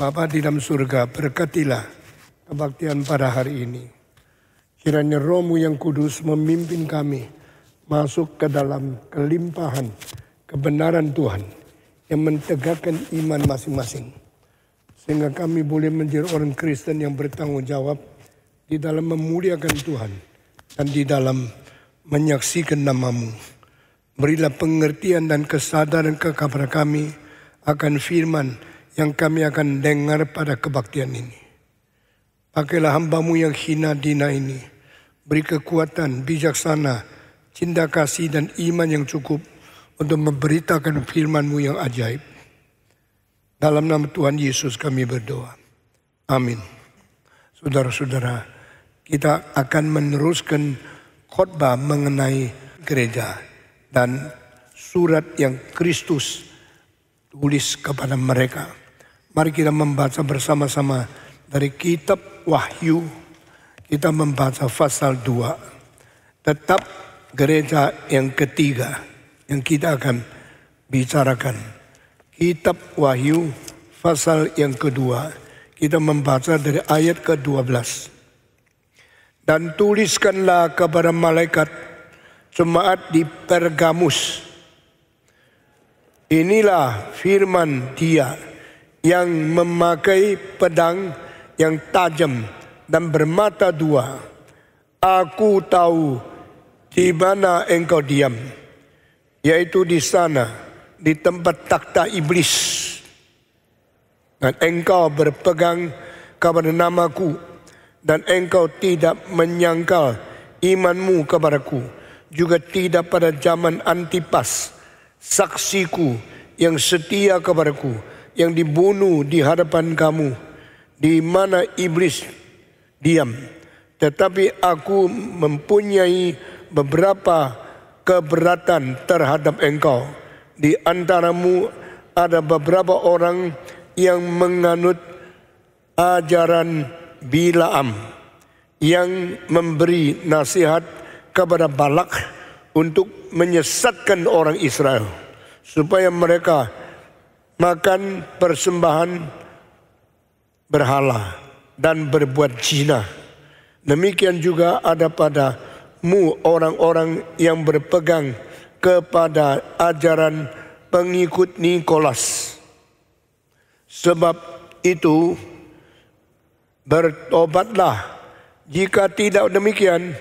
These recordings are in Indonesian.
Bapa di dalam surga, berkatilah kebaktian pada hari ini. Kiranya Roh-Mu yang kudus memimpin kami masuk ke dalam kelimpahan kebenaran Tuhan yang mentegakkan iman masing-masing. Sehingga kami boleh menjadi orang Kristen yang bertanggung jawab di dalam memuliakan Tuhan dan di dalam menyaksikan nama-Mu. Berilah pengertian dan kesadaran kepada kami akan firman yang kami akan dengar pada kebaktian ini. Pakailah hamba-Mu yang hina dina ini. Beri kekuatan, bijaksana, cinta kasih dan iman yang cukup untuk memberitakan firman-Mu yang ajaib. Dalam nama Tuhan Yesus kami berdoa. Amin. Saudara-saudara, kita akan meneruskan khotbah mengenai gereja dan surat yang Kristus tulis kepada mereka. Mari kita membaca bersama-sama dari kitab Wahyu. Kita membaca pasal 2. Tetap gereja yang ketiga yang kita akan bicarakan. Kitab Wahyu pasal yang kedua. Kita membaca dari ayat ke-12. Dan tuliskanlah kepada malaikat jemaat di Pergamus. Inilah firman Dia yang memakai pedang yang tajam dan bermata dua. Aku tahu di mana engkau diam, yaitu di sana, di tempat takhta iblis. Dan engkau berpegang kepada namaku, dan engkau tidak menyangkal imanmu kepadaku, juga tidak pada zaman Antipas, saksiku yang setia kepadaku, yang dibunuh di hadapan kamu, di mana iblis diam. Tetapi aku mempunyai beberapa keberatan terhadap engkau. Di antaramu ada beberapa orang yang menganut ajaran Bilaam, yang memberi nasihat kepada Balak untuk menyesatkan orang Israel, supaya mereka makan persembahan berhala dan berbuat zina. Demikian juga ada padamu orang-orang yang berpegang kepada ajaran pengikut Nikolas. Sebab itu bertobatlah. Jika tidak demikian,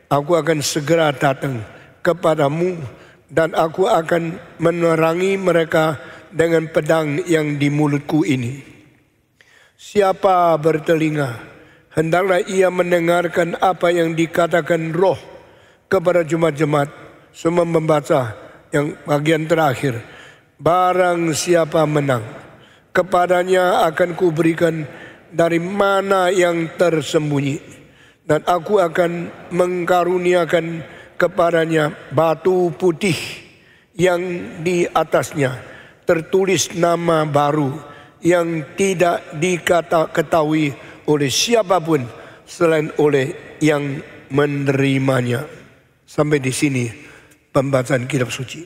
aku akan segera datang kepadamu dan aku akan menerangi mereka dengan pedang yang di mulutku ini. Siapa bertelinga, hendaklah ia mendengarkan apa yang dikatakan Roh kepada jemaat-jemaat. Semua membaca yang bagian terakhir. Barang siapa menang, kepadanya akan kuberikan dari mana yang tersembunyi, dan aku akan mengkaruniakan kepadanya batu putih yang di atasnya tertulis nama baru yang tidak diketahui oleh siapapun selain oleh yang menerimanya. Sampai di sini pembacaan kitab suci.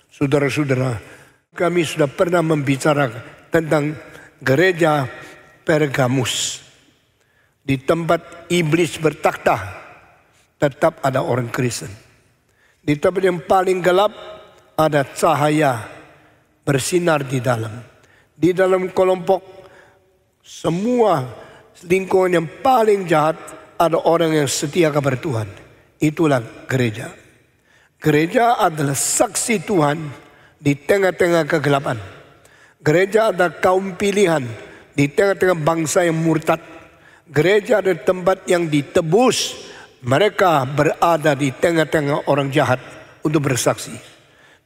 Saudara-saudara, kami sudah pernah membicarakan tentang gereja Pergamus. Di tempat iblis bertakhta, tetap ada orang Kristen. Di tempat yang paling gelap ada cahaya bersinar di dalam. Di dalam kelompok semua lingkungan yang paling jahat ada orang yang setia kepada Tuhan. Itulah gereja. Gereja adalah saksi Tuhan di tengah-tengah kegelapan. Gereja adalah kaum pilihan di tengah-tengah bangsa yang murtad. Gereja adalah tempat yang ditebus. Mereka berada di tengah-tengah orang jahat untuk bersaksi.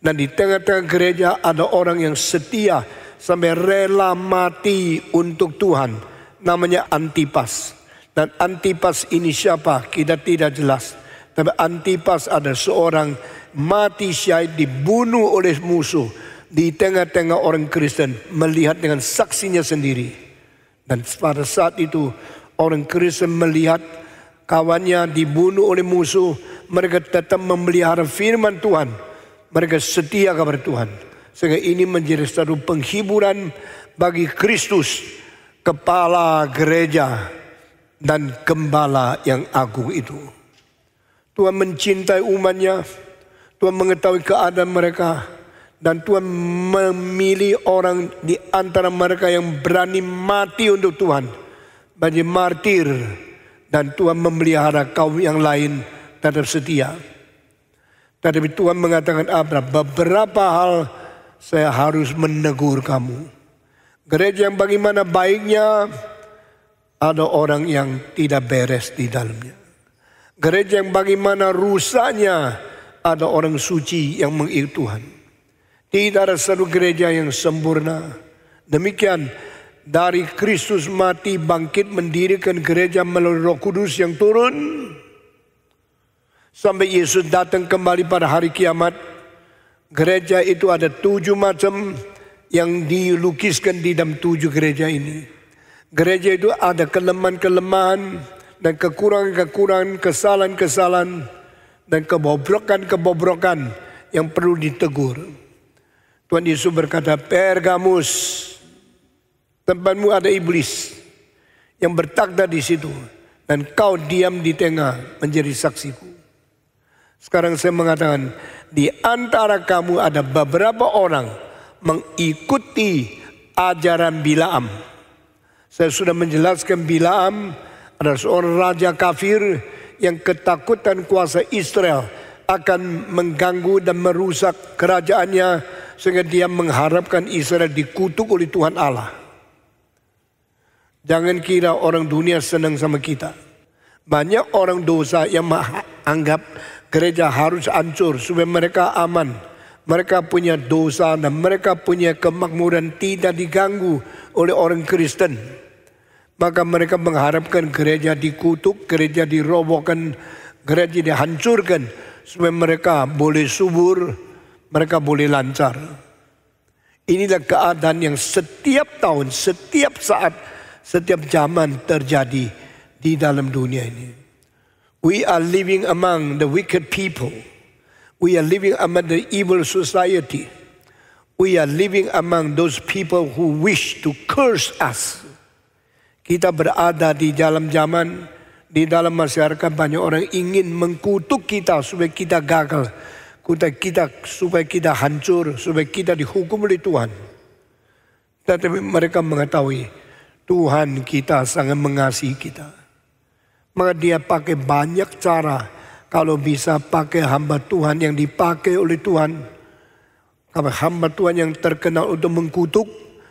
Dan di tengah-tengah gereja ada orang yang setia sampai rela mati untuk Tuhan. Namanya Antipas. Dan Antipas ini siapa? Kita tidak jelas. Tapi Antipas ada seorang mati syahid, dibunuh oleh musuh di tengah-tengah orang Kristen, melihat dengan saksinya sendiri. Dan pada saat itu orang Kristen melihat kawannya dibunuh oleh musuh, mereka tetap memelihara firman Tuhan. Mereka setia kepada Tuhan. Sehingga ini menjadi satu penghiburan bagi Kristus kepala gereja dan gembala yang agung itu. Tuhan mencintai umatnya, Tuhan mengetahui keadaan mereka, dan Tuhan memilih orang di antara mereka yang berani mati untuk Tuhan, menjadi martir, dan Tuhan memelihara kaum yang lain tetap setia. Tetapi Tuhan mengatakan Abraham, beberapa hal saya harus menegur kamu. Gereja yang bagaimana baiknya, ada orang yang tidak beres di dalamnya. Gereja yang bagaimana rusaknya, ada orang suci yang mengikut Tuhan. Tidak ada satu gereja yang sempurna. Demikian dari Kristus mati bangkit mendirikan gereja melalui Roh Kudus yang turun. Sampai Yesus datang kembali pada hari kiamat. Gereja itu ada 7 macam yang dilukiskan di dalam 7 gereja ini. Gereja itu ada kelemahan-kelemahan dan kekurangan-kekurangan, kesalahan-kesalahan dan kebobrokan-kebobrokan yang perlu ditegur. Tuhan Yesus berkata, Pergamus, tempatmu ada iblis yang bertakhta di situ, dan kau diam di tengah menjadi saksiku. Sekarang saya mengatakan, di antara kamu ada beberapa orang mengikuti ajaran Bilaam. Saya sudah menjelaskan Bilaam adalah seorang raja kafir yang ketakutan kuasa Israel akan mengganggu dan merusak kerajaannya, sehingga dia mengharapkan Israel dikutuk oleh Tuhan Allah. Jangan kira orang dunia senang sama kita. Banyak orang dosa yang menganggap gereja harus hancur supaya mereka aman. Mereka punya dosa dan mereka punya kemakmuran tidak diganggu oleh orang Kristen. Maka mereka mengharapkan gereja dikutuk, gereja dirobohkan, gereja dihancurkan supaya mereka boleh subur, mereka boleh lancar. Inilah keadaan yang setiap tahun, setiap saat, setiap zaman terjadi di dalam dunia ini. We are living among the wicked people. We are living among the evil society. We are living among those people who wish to curse us. Kita berada di dalam zaman, di dalam masyarakat banyak orang ingin mengkutuk kita supaya kita gagal, supaya kita hancur, supaya kita dihukum oleh Tuhan. Tetapi mereka mengetahui Tuhan kita sangat mengasihi kita. Maka dia pakai banyak cara. Kalau bisa pakai hamba Tuhan yang dipakai oleh Tuhan, hamba Tuhan yang terkenal untuk mengkutuk,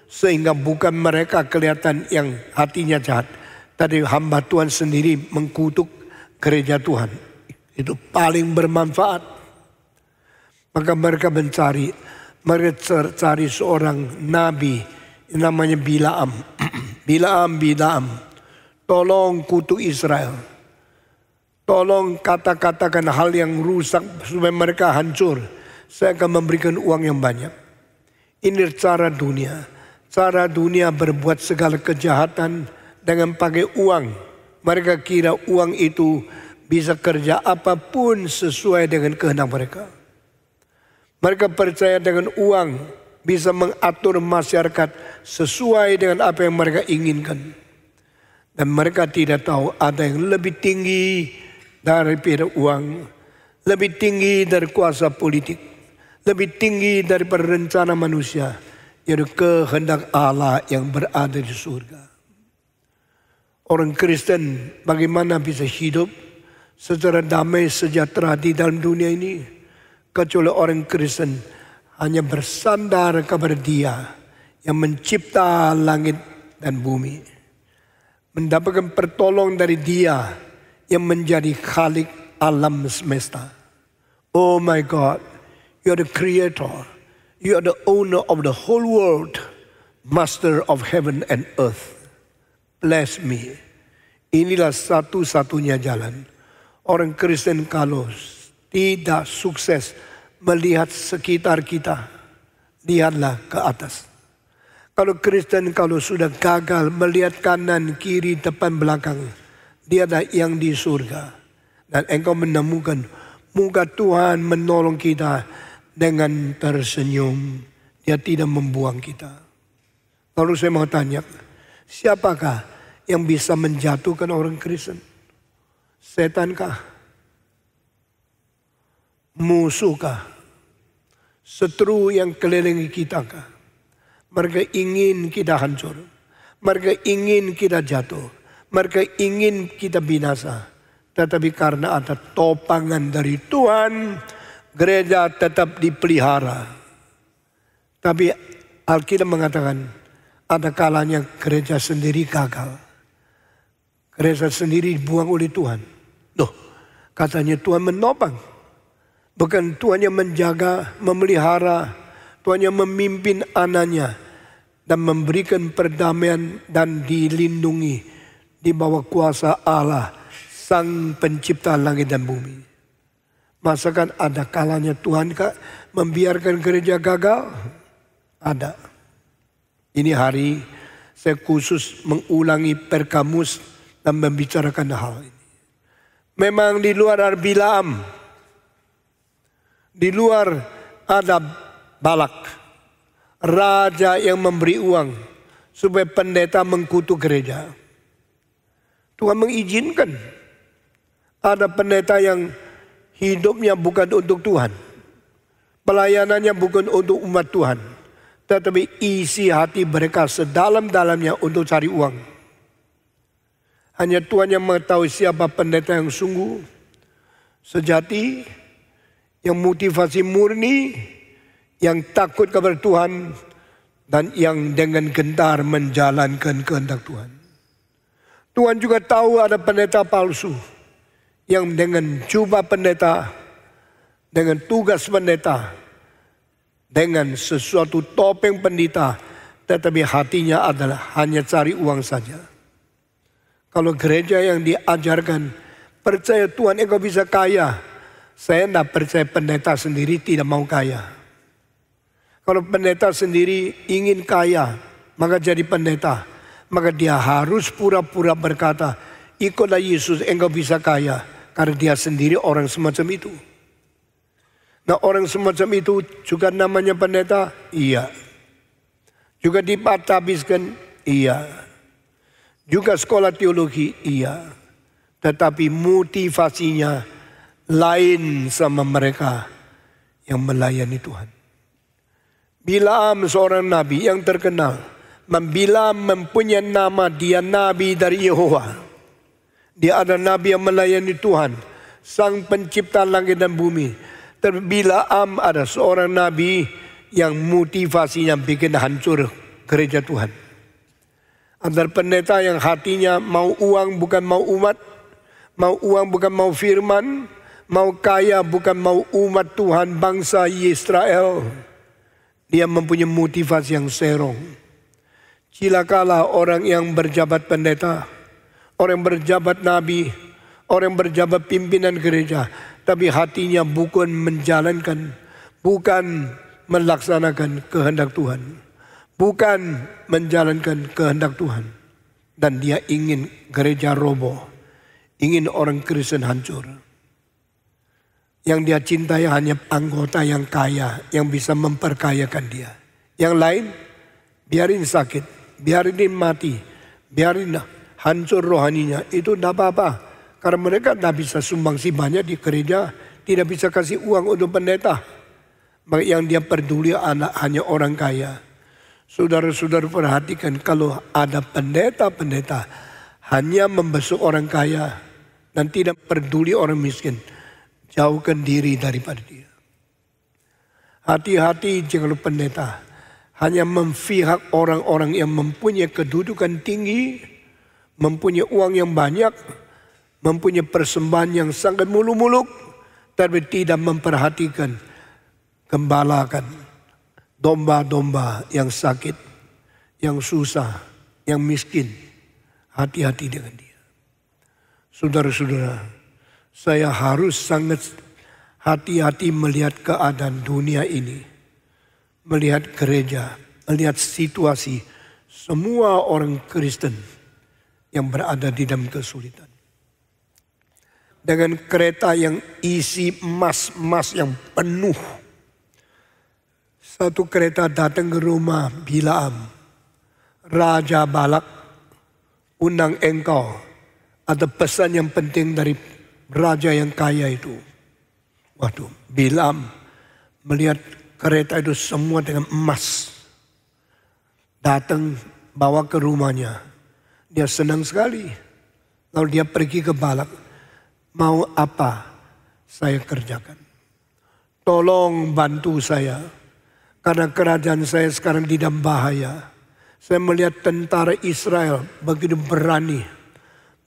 sehingga bukan mereka kelihatan yang hatinya jahat, tapi hamba Tuhan sendiri mengkutuk gereja Tuhan. Itu paling bermanfaat. Maka mereka mencari seorang nabi namanya Bilaam. Bilaam, tolong kutuk Israel. Tolong katakan hal yang rusak supaya mereka hancur. Saya akan memberikan uang yang banyak. Ini cara dunia. Cara dunia berbuat segala kejahatan dengan pakai uang. Mereka kira uang itu bisa kerja apapun sesuai dengan kehendak mereka. Mereka percaya dengan uang bisa mengatur masyarakat sesuai dengan apa yang mereka inginkan. Dan mereka tidak tahu ada yang lebih tinggi daripada uang, lebih tinggi dari kuasa politik, lebih tinggi daripada rencana manusia, yaitu kehendak Allah yang berada di surga. Orang Kristen bagaimana bisa hidup secara damai sejahtera di dalam dunia ini, kecuali orang Kristen hanya bersandar kepada Dia yang mencipta langit dan bumi, mendapatkan pertolongan dari Dia yang menjadi khalik alam semesta. Oh my God, you are the creator. You are the owner of the whole world, master of heaven and earth. Bless me. Inilah satu-satunya jalan. Orang Kristen kalau tidak sukses melihat sekitar kita, lihatlah ke atas. Kalau Kristen kalau sudah gagal melihat kanan, kiri, depan, belakang, dia ada yang di surga. Dan engkau menemukan muka Tuhan menolong kita dengan tersenyum. Dia tidak membuang kita. Lalu saya mau tanya, Siapakah yang bisa menjatuhkan orang Kristen? Setankah? Musuhkah? Setru yang kelilingi kita kah? Mereka ingin kita hancur. Mereka ingin kita jatuh. Mereka ingin kita binasa. Tetapi karena ada topangan dari Tuhan, gereja tetap dipelihara. Tapi Alkitab mengatakan ada kalanya gereja sendiri gagal. Gereja sendiri dibuang oleh Tuhan. Loh, katanya Tuhan menopang. Bukan Tuhan yang menjaga, memelihara. Tuhan yang memimpin anaknya. Dan memberikan perdamaian dan dilindungi di bawah kuasa Allah, Sang Pencipta langit dan bumi. Masakan ada kalanya Tuhan membiarkan gereja gagal? Ada. Ini hari saya khusus mengulangi Pergamus dan membicarakan hal ini. Memang di luar ada Bilaam. Di luar ada Balak. Raja yang memberi uang supaya pendeta mengkutuk gereja. Tuhan mengizinkan. Ada pendeta yang hidupnya bukan untuk Tuhan. Pelayanannya bukan untuk umat Tuhan. Tetapi isi hati mereka sedalam-dalamnya untuk cari uang. Hanya Tuhan yang mengetahui siapa pendeta yang sungguh, sejati, yang motivasi murni, yang takut kepada Tuhan, dan yang dengan gentar menjalankan kehendak Tuhan. Tuhan juga tahu ada pendeta palsu yang dengan jubah pendeta, dengan tugas pendeta, dengan sesuatu topeng pendeta, tetapi hatinya adalah hanya cari uang saja. Kalau gereja yang diajarkan percaya Tuhan engkau bisa kaya, saya tidak percaya pendeta sendiri tidak mau kaya. Kalau pendeta sendiri ingin kaya, maka jadi pendeta. Maka dia harus pura-pura berkata, ikutlah Yesus engkau bisa kaya. Karena dia sendiri orang semacam itu. Nah, orang semacam itu juga namanya pendeta? Iya. Juga dibaptiskan? Iya. Juga sekolah teologi? Iya. Tetapi motivasinya lain sama mereka yang melayani Tuhan. Bilaam seorang nabi yang terkenal. Bilaam mempunyai nama, dia nabi dari Yehova. Dia ada nabi yang melayani Tuhan, Sang Pencipta langit dan bumi. Tapi Bilaam ada seorang nabi yang motivasinya bikin hancur gereja Tuhan. Ada pendeta yang hatinya mau uang bukan mau umat, mau uang bukan mau firman, mau kaya bukan mau umat Tuhan bangsa Israel. Dia mempunyai motivasi yang serong. Cilakalah orang yang berjabat pendeta, orang yang berjabat nabi, orang yang berjabat pimpinan gereja, tapi hatinya bukan menjalankan, bukan melaksanakan kehendak Tuhan, bukan menjalankan kehendak Tuhan. Dan dia ingin gereja roboh, ingin orang Kristen hancur. Yang dia cintai hanya anggota yang kaya, yang bisa memperkayakan dia. Yang lain, biarin sakit, biarin mati, biarin hancur rohaninya, itu tidak apa-apa. Karena mereka tidak bisa sumbangsi banyak di gereja, tidak bisa kasih uang untuk pendeta. Maka yang dia peduli hanya orang kaya. Saudara-saudara perhatikan, kalau ada pendeta-pendeta hanya membesuk orang kaya dan tidak peduli orang miskin, jauhkan diri daripada dia. Hati-hati jika pendeta hanya memihak orang-orang yang mempunyai kedudukan tinggi, mempunyai uang yang banyak, mempunyai persembahan yang sangat muluk-muluk, tapi tidak memperhatikan gembalakan domba-domba yang sakit, yang susah, yang miskin. Hati-hati dengan dia. Saudara-saudara, saya harus sangat hati-hati melihat keadaan dunia ini. Melihat gereja, melihat situasi semua orang Kristen yang berada di dalam kesulitan. Dengan kereta yang isi emas-emas yang penuh. Satu kereta datang ke rumah Bilaam, Raja Balak, undang engkau. Ada pesan yang penting dari raja yang kaya itu. Waduh, Bilam melihat kereta itu semua dengan emas. Datang bawa ke rumahnya. Dia senang sekali. Lalu dia pergi ke Balak. Mau apa saya kerjakan? Tolong bantu saya. Karena kerajaan saya sekarang di dalam bahaya. Saya melihat tentara Israel begitu berani.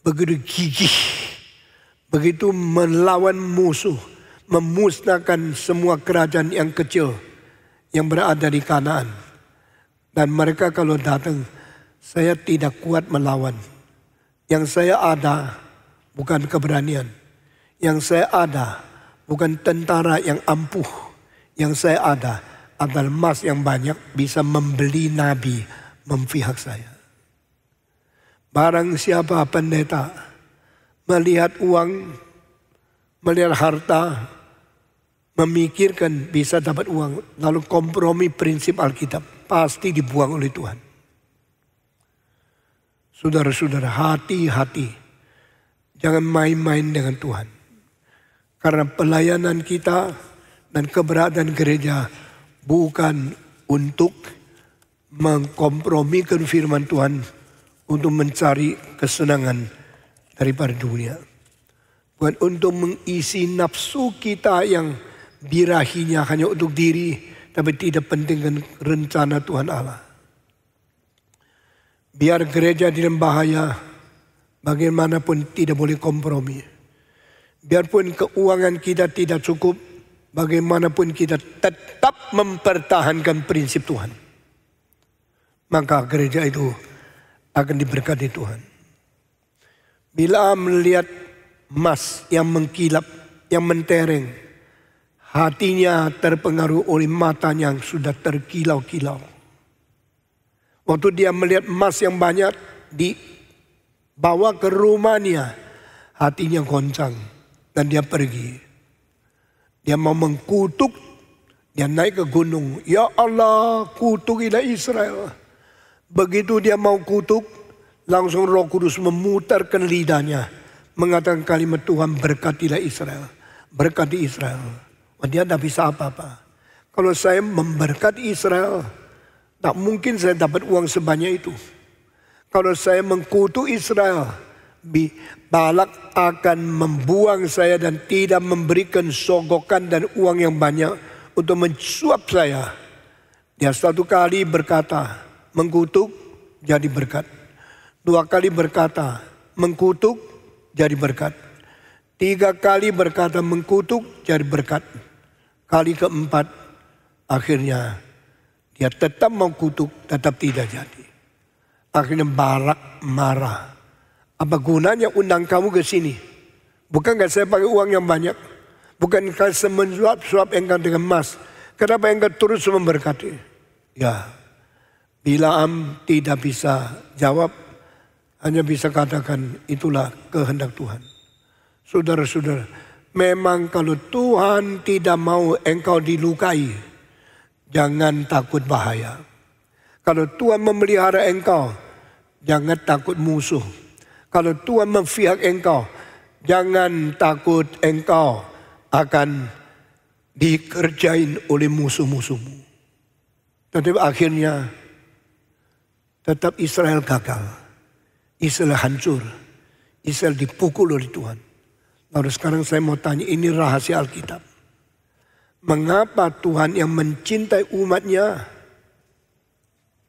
Begitu gigih. Begitu melawan musuh. Memusnahkan semua kerajaan yang kecil. Yang berada di Kanaan. Dan mereka kalau datang, saya tidak kuat melawan. Yang saya ada bukan keberanian. Yang saya ada bukan tentara yang ampuh. Yang saya ada adalah emas yang banyak bisa membeli nabi memihak saya. Barang siapa pendeta melihat uang, melihat harta, memikirkan bisa dapat uang, lalu kompromi prinsip Alkitab, pasti dibuang oleh Tuhan. Saudara-saudara, hati-hati. Jangan main-main dengan Tuhan. Karena pelayanan kita dan keberadaan gereja bukan untuk mengkompromikan firman Tuhan untuk mencari kesenangan daripada dunia. Bukan untuk mengisi nafsu kita yang birahinya hanya untuk diri, tapi tidak pentingkan rencana Tuhan Allah. Biar gereja di dalam bahaya, bagaimanapun tidak boleh kompromi. Biarpun keuangan kita tidak cukup, bagaimanapun kita tetap mempertahankan prinsip Tuhan. Maka gereja itu akan diberkati Tuhan. Bila melihat emas yang mengkilap, yang mentereng, hatinya terpengaruh oleh matanya yang sudah terkilau-kilau. Waktu dia melihat emas yang banyak dibawa ke rumahnya, hatinya goncang dan dia pergi. Dia mau mengkutuk, dia naik ke gunung. Ya Allah, kutukilah Israel. Begitu dia mau kutuk, langsung Roh Kudus memutarkan lidahnya, mengatakan kalimat Tuhan, berkatilah Israel. Berkati Israel. Dia tidak bisa apa-apa. Kalau saya memberkati Israel, tak mungkin saya dapat uang sebanyak itu. Kalau saya mengkutuk Israel, Balak akan membuang saya dan tidak memberikan sogokan dan uang yang banyak untuk mensuap saya. Dia satu kali berkata, mengkutuk jadi berkat. Dua kali berkata, mengkutuk jadi berkat. Tiga kali berkata mengkutuk jadi berkat. Kali keempat, akhirnya dia tetap mengkutuk, tetap tidak jadi. Akhirnya Balak marah. Apa gunanya undang kamu ke sini? Bukankah saya pakai uang yang banyak? Bukankah saya mensuap-suap engkau dengan emas? Kenapa engkau terus memberkati? Ya, Bilaam tidak bisa jawab. Hanya bisa katakan itulah kehendak Tuhan. Saudara-saudara, memang kalau Tuhan tidak mau engkau dilukai, jangan takut bahaya. Kalau Tuhan memelihara engkau, jangan takut musuh. Kalau Tuhan memihak engkau, jangan takut engkau akan dikerjain oleh musuh-musuhmu. Tetapi akhirnya tetap Israel gagal. Israel hancur. Israel dipukul oleh Tuhan. Lalu sekarang saya mau tanya, ini rahasia Alkitab. Mengapa Tuhan yang mencintai umatnya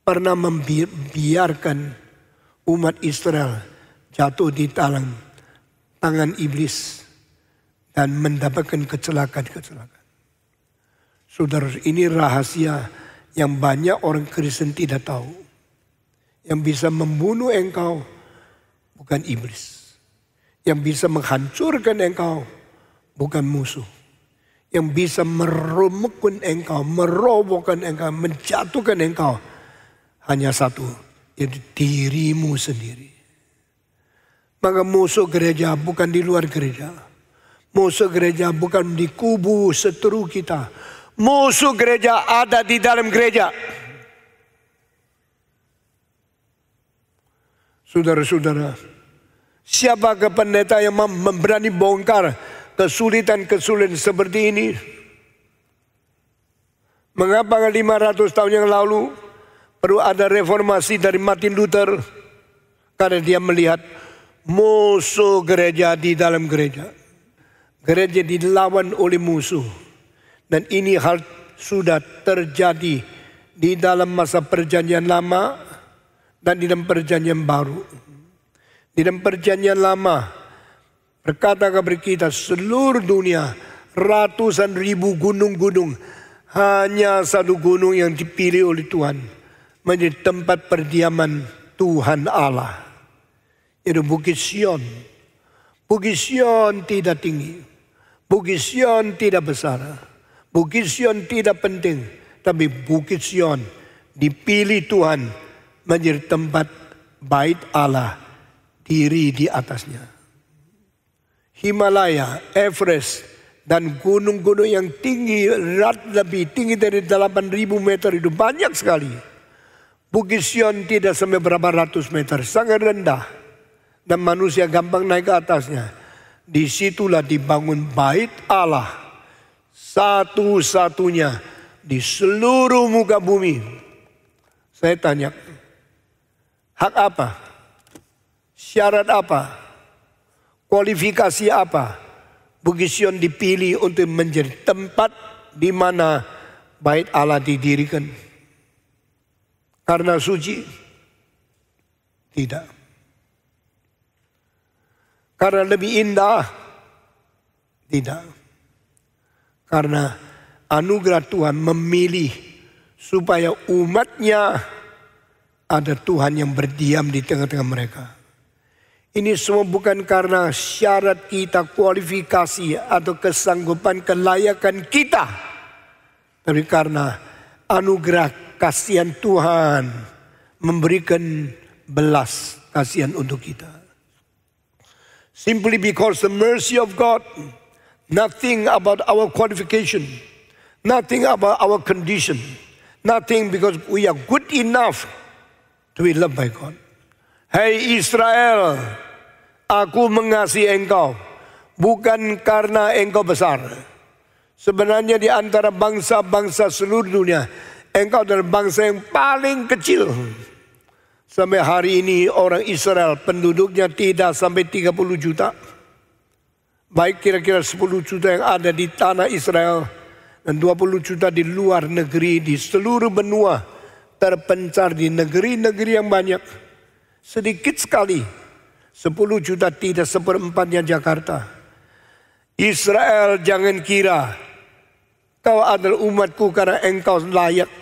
pernah membiarkan umat Israel jatuh di tangan iblis dan mendapatkan kecelakaan-kecelakaan? Saudara, ini rahasia yang banyak orang Kristen tidak tahu. Yang bisa membunuh engkau bukan iblis. Yang bisa menghancurkan engkau bukan musuh. Yang bisa meremukkan engkau, merobohkan engkau, menjatuhkan engkau hanya satu, yaitu dirimu sendiri. Maka musuh gereja bukan di luar gereja. Musuh gereja bukan di kubu seteru kita. Musuh gereja ada di dalam gereja. Saudara-saudara, siapakah pendeta yang berani bongkar kesulitan-kesulitan seperti ini? Mengapa 500 tahun yang lalu perlu ada reformasi dari Martin Luther? Karena dia melihat musuh gereja di dalam gereja. Gereja dilawan oleh musuh. Dan ini hal sudah terjadi di dalam masa perjanjian lama dan di dalam perjanjian baru. Di dalam perjanjian lama berkata kepada kita, seluruh dunia ratusan ribu gunung-gunung, hanya satu gunung yang dipilih oleh Tuhan menjadi tempat perdiaman Tuhan Allah, yaitu Bukit Sion. Bukit Sion tidak tinggi, Bukit Sion tidak besar, Bukit Sion tidak penting, tapi Bukit Sion dipilih Tuhan menjadi tempat bait Allah, diri di atasnya. Himalaya, Everest, dan gunung-gunung yang tinggi, lebih tinggi dari 8.000 meter itu banyak sekali. Bukit Sion tidak sampai berapa ratus meter, sangat rendah. Dan manusia gampang naik ke atasnya. Disitulah dibangun bait Allah, satu-satunya di seluruh muka bumi. Saya tanya, hak apa? Syarat apa? Kualifikasi apa? Bukit Sion dipilih untuk menjadi tempat di mana bait Allah didirikan. Karena suci? Tidak. Karena lebih indah? Tidak. Karena anugerah Tuhan memilih supaya umatnya ada Tuhan yang berdiam di tengah-tengah mereka. Ini semua bukan karena syarat kita, kualifikasi atau kesanggupan, kelayakan kita. Tapi karena anugerah kasihan Tuhan memberikan belas kasihan untuk kita. Simply because the mercy of God, nothing about our qualification, nothing about our condition, nothing because we are good enough to be loved by God. Hai Israel, aku mengasihi engkau bukan karena engkau besar. Sebenarnya di antara bangsa-bangsa seluruh dunia, engkau adalah bangsa yang paling kecil. Sampai hari ini orang Israel penduduknya tidak sampai 30 juta. Baik kira-kira 10 juta yang ada di tanah Israel dan 20 juta di luar negeri, di seluruh benua terpencar di negeri-negeri yang banyak. Sedikit sekali, 10 juta tidak seperempatnya Jakarta. Israel, jangan kira kau adalah umatku karena engkau layak.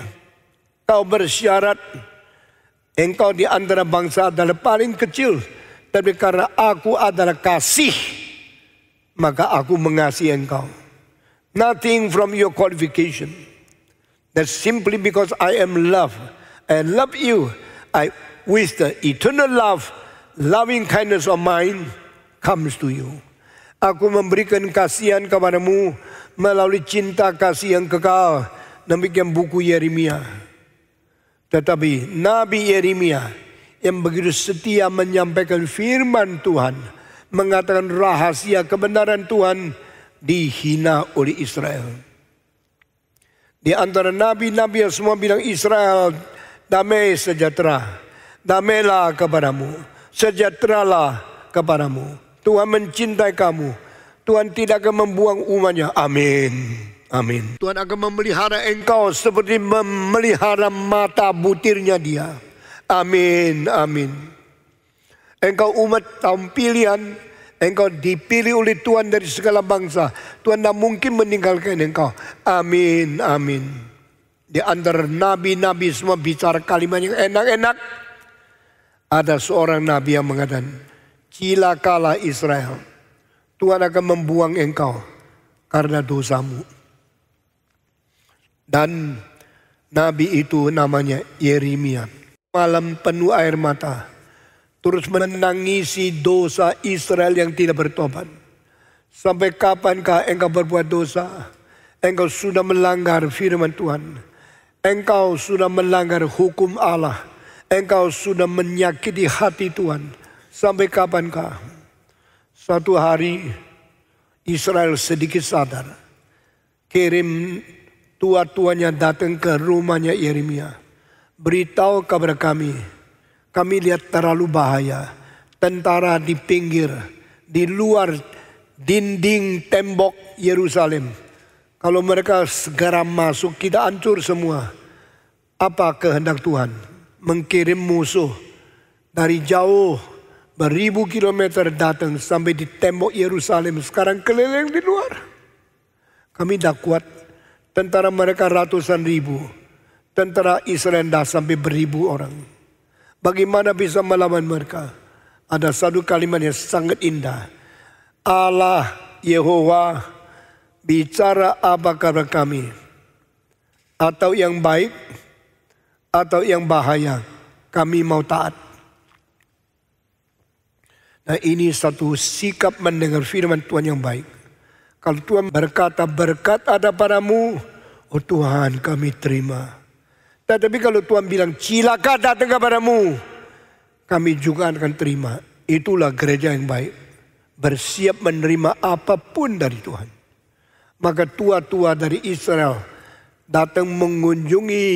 Kau bersyarat, engkau di antara bangsa adalah paling kecil. Tapi karena aku adalah kasih, maka aku mengasihi engkau. Nothing from your qualification. That's simply because I am love. I love you. With the eternal love, loving kindness of mine comes to you. Aku memberikan kasihan kepadamu melalui cinta kasih yang kekal. Demikian buku Yeremia. Tetapi Nabi Yeremia yang begitu setia menyampaikan firman Tuhan, mengatakan rahasia kebenaran Tuhan, dihina oleh Israel. Di antara nabi-nabi yang semua bilang, Israel, damai sejahtera. Damailah kepadamu, sejahteralah kepadamu. Tuhan mencintai kamu. Tuhan tidak akan membuang umatnya. Amin. Amin. Tuhan akan memelihara engkau seperti memelihara mata butirnya dia. Amin. Amin. Engkau umat kaum pilihan. Engkau dipilih oleh Tuhan dari segala bangsa. Tuhan tidak mungkin meninggalkan engkau. Amin. Amin. Di antara nabi-nabi semua bicara kalimat yang enak-enak. Ada seorang nabi yang mengatakan, cilakalah Israel, Tuhan akan membuang engkau karena dosamu. Dan nabi itu namanya Yeremia. Malam penuh air mata, terus menangisi dosa Israel yang tidak bertobat. Sampai kapankah engkau berbuat dosa? Engkau sudah melanggar firman Tuhan. Engkau sudah melanggar hukum Allah. Engkau sudah menyakiti hati Tuhan. Sampai kapankah? Suatu hari Israel sedikit sadar. Kirim tua-tuanya datang ke rumahnya Yeremia. Beritahu kepada kami. Kami lihat terlalu bahaya. Tentara di pinggir, di luar dinding tembok Yerusalem. Kalau mereka segera masuk, kita hancur semua. Apa kehendak Tuhan? Mengirim musuh dari jauh beribu kilometer datang sampai di tembok Yerusalem. Sekarang keliling di luar. Kami dah kuat. Tentara mereka ratusan ribu. Tentara Israel dah sampai beribu orang. Bagaimana bisa melawan mereka? Ada satu kalimat yang sangat indah. Allah Yehova bicara apa kepada kami? Atau yang baik, atau yang bahaya, kami mau taat. Nah, ini satu sikap mendengar firman Tuhan yang baik. Kalau Tuhan berkata, berkat ada padamu, oh Tuhan kami terima. Tetapi kalau Tuhan bilang, cilaka datang kepadamu, kami juga akan terima. Itulah gereja yang baik. Bersiap menerima apapun dari Tuhan. Maka tua-tua dari Israel datang mengunjungi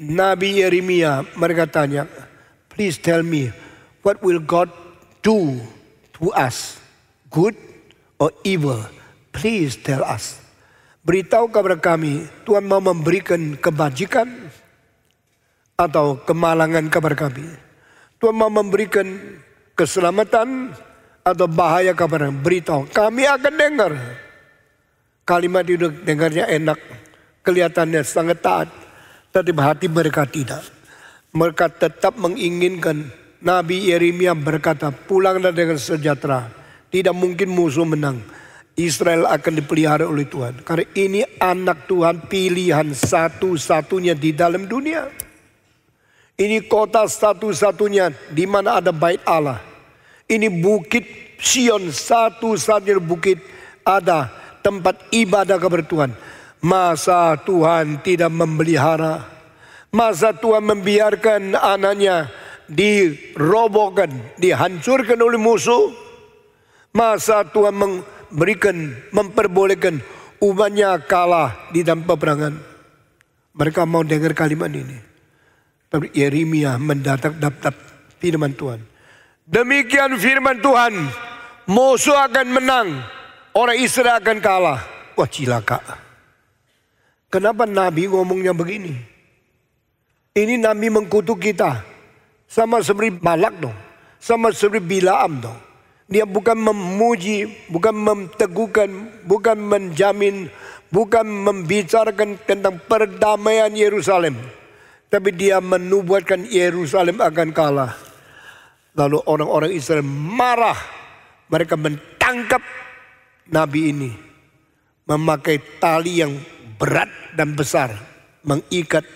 Nabi Yeremia. Mereka tanya, please tell me, what will God do to us? Good or evil? Please tell us. Beritahu kepada kami, Tuhan mau memberikan kebajikan atau kemalangan kepada kami. Tuhan mau memberikan keselamatan atau bahaya kepada kami. Beritahu, kami akan dengar. Kalimat itu dengarnya enak, kelihatannya sangat taat, tetapi hati mereka tidak. Mereka tetap menginginkan. Nabi Yeremia berkata, pulanglah dengan sejahtera. Tidak mungkin musuh menang. Israel akan dipelihara oleh Tuhan. Karena ini anak Tuhan, pilihan satu-satunya di dalam dunia. Ini kota satu-satunya di mana ada bait Allah. Ini bukit Sion, satu-satunya bukit ada tempat ibadah kepada Tuhan. Masa Tuhan tidak memelihara? Masa Tuhan membiarkan anaknya dirobohkan, dihancurkan oleh musuh? Masa Tuhan memperbolehkan umatnya kalah di dalam peperangan? Mereka mau dengar kalimat ini. Tapi Yeremia mendapat firman Tuhan. Demikian firman Tuhan, musuh akan menang, orang Israel akan kalah. Wah, cilaka. Kenapa Nabi ngomongnya begini? Ini Nabi mengkutuk kita. Sama seperti Balak dong. Sama seperti Bilaam dong. Dia bukan memuji, bukan menteguhkan, bukan menjamin, bukan membicarakan tentang perdamaian Yerusalem. Tapi dia menubuatkan Yerusalem akan kalah. Lalu orang-orang Israel marah. Mereka mentangkap Nabi ini. Memakai tali yang berat dan besar. Mengikat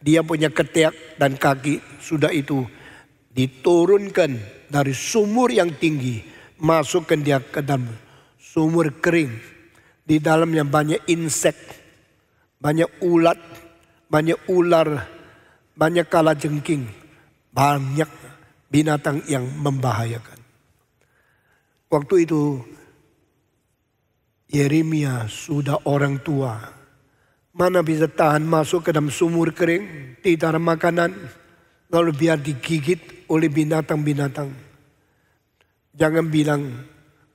dia punya ketiak dan kaki. Sudah itu diturunkan dari sumur yang tinggi. Masukkan dia ke dalam sumur kering. Di dalamnya banyak insek. Banyak ulat. Banyak ular. Banyak kalajengking. Banyak binatang yang membahayakan. Waktu itu Yeremia sudah orang tua. Mana bisa tahan masuk ke dalam sumur kering. Tidak ada makanan. Lalu biar digigit oleh binatang-binatang. Jangan bilang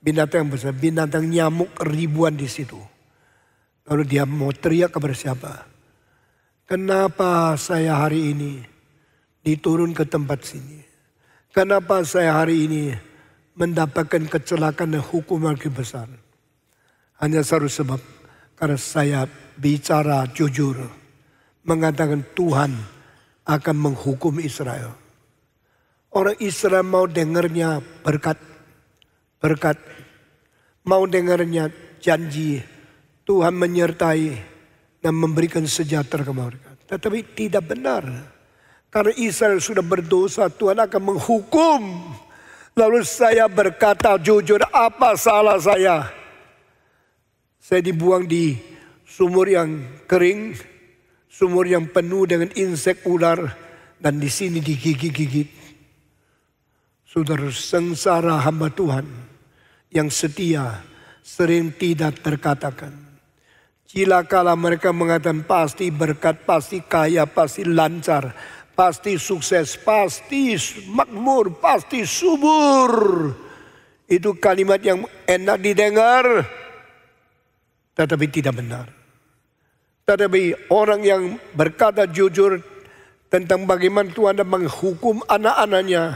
binatang besar. Binatang nyamuk ribuan di situ. Lalu dia mau teriak kepada siapa? Kenapa saya hari ini diturun ke tempat sini? Kenapa saya hari ini mendapatkan kecelakaan dan hukuman yang besar? Hanya satu sebab. Karena saya bicara jujur. Mengatakan Tuhan akan menghukum Israel. Orang Israel mau dengarnya berkat. Berkat. Mau dengarnya janji. Tuhan menyertai dan memberikan sejahtera kepada mereka. Tetapi tidak benar. Karena Israel sudah berdosa, Tuhan akan menghukum. Lalu saya berkata jujur, apa salah saya? Saya dibuang di sumur yang kering, sumur yang penuh dengan insek ular. dan di sini digigit-gigit. Saudara, sengsara hamba Tuhan yang setia sering tidak terkatakan. Cilakalah mereka mengatakan pasti berkat, pasti kaya, pasti lancar, pasti sukses, pasti makmur, pasti subur. Itu kalimat yang enak didengar, tetapi tidak benar. Tetapi orang yang berkata jujur tentang bagaimana Tuhan menghukum anak-anaknya,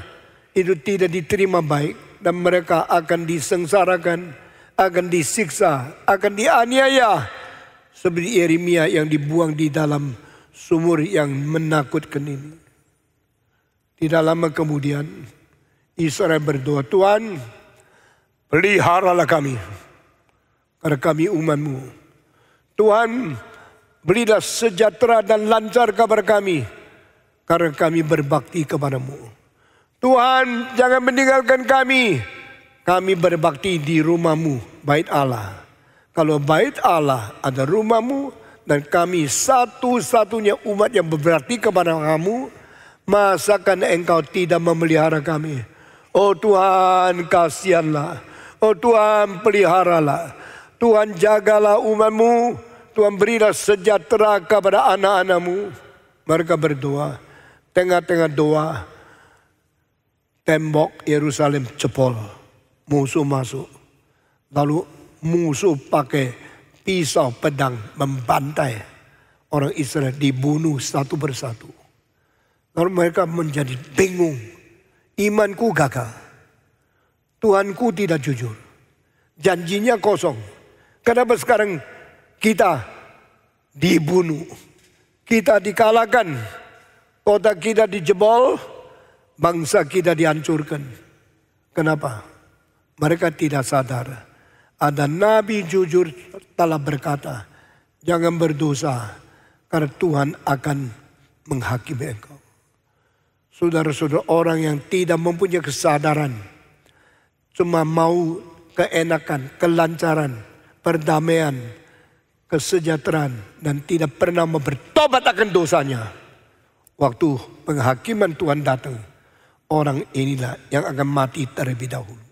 itu tidak diterima baik. Dan mereka akan disengsarakan, akan disiksa, akan dianiaya. Seperti Yeremia yang dibuang di dalam sumur yang menakutkan ini. Tidak lama kemudian Israel berdoa, Tuhan peliharalah kami, karena kami umat-Mu. Tuhan berilah sejahtera dan lancar kabar kami, karena kami berbakti kepadamu. Tuhan jangan meninggalkan kami, kami berbakti di rumah-Mu, bait Allah. Kalau bait Allah ada rumah-Mu dan kami satu-satunya umat yang berbakti kepada Kamu, masakan Engkau tidak memelihara kami? Oh Tuhan, kasihanlah. Oh Tuhan, peliharalah. Tuhan, jagalah umat-Mu. Tuhan, berilah sejahtera kepada anak-anak-Mu. Mereka berdoa. Tengah-tengah doa, tembok Yerusalem jebol. Musuh masuk. Lalu musuh pakai pisau pedang membantai orang Israel, dibunuh satu persatu. Lalu mereka menjadi bingung. Imanku gagal. Tuhanku tidak jujur. Janjinya kosong. Kenapa sekarang kita dibunuh? Kita dikalahkan. Kota kita dijebol. Bangsa kita dihancurkan. Kenapa? Mereka tidak sadar. Ada nabi jujur telah berkata, jangan berdosa karena Tuhan akan menghakimi engkau. Saudara-saudara, orang yang tidak mempunyai kesadaran, cuma mau keenakan, kelancaran, perdamaian, kesejahteraan, dan tidak pernah bertobat akan dosanya. Waktu penghakiman Tuhan datang, orang inilah yang akan mati terlebih dahulu.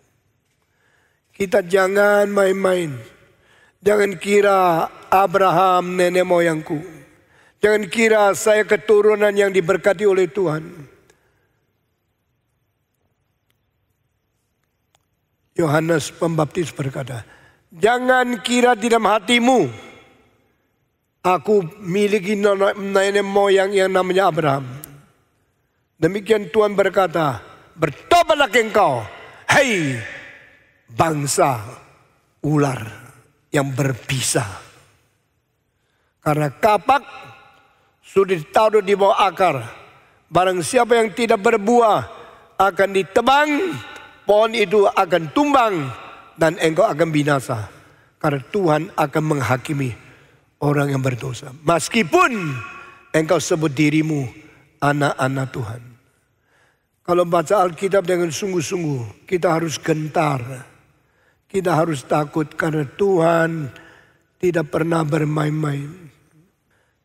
Kita jangan main-main. Jangan kira Abraham nenek moyangku. Jangan kira saya keturunan yang diberkati oleh Tuhan. Yohanes Pembaptis berkata, jangan kira di dalam hatimu, aku miliki nenek moyang yang namanya Abraham. Demikian Tuhan berkata, bertobatlah engkau, hei bangsa ular yang berbisa. Karena kapak sudah ditaruh di bawah akar. Barang siapa yang tidak berbuah akan ditebang, pohon itu akan tumbang dan engkau akan binasa. Karena Tuhan akan menghakimi orang yang berdosa. Meskipun engkau sebut dirimu anak-anak Tuhan. Kalau baca Alkitab dengan sungguh-sungguh, kita harus gentar. Kita harus takut karena Tuhan tidak pernah bermain-main.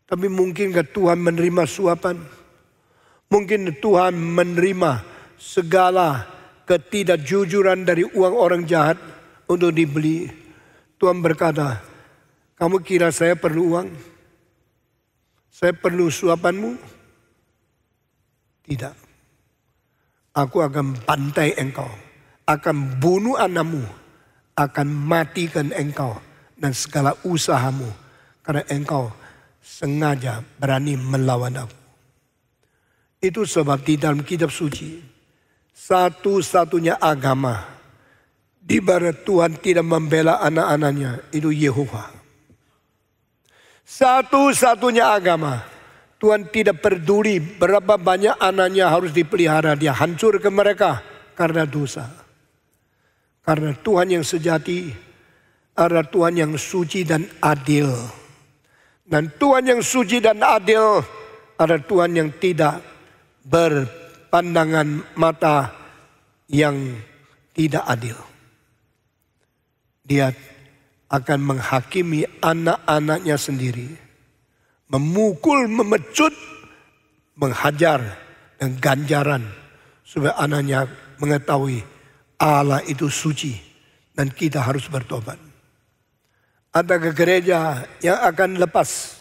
Tapi mungkinkah Tuhan menerima suapan? Mungkin Tuhan menerima segala ketidakjujuran dari uang orang jahat untuk dibeli. Tuhan berkata, kamu kira saya perlu uang? Saya perlu suapanmu? Tidak. Aku akan bantai engkau, akan bunuh anakmu, akan matikan engkau dan segala usahamu. Karena engkau sengaja berani melawan aku. Itu sebab di dalam kitab suci, satu-satunya agama di mana Tuhan tidak membela anak-anaknya, itu Yehova. Satu-satunya agama, Tuhan tidak peduli berapa banyak anaknya harus dipelihara. Dia hancurkan mereka karena dosa. Karena Tuhan yang sejati adalah Tuhan yang suci dan adil. Dan Tuhan yang suci dan adil adalah Tuhan yang tidak berpandangan mata yang tidak adil. Dia akan menghakimi anak-anaknya sendiri. Memukul, memecut, menghajar dan ganjaran supaya anaknya mengetahui Allah itu suci dan kita harus bertobat. Ada ke gereja yang akan lepas,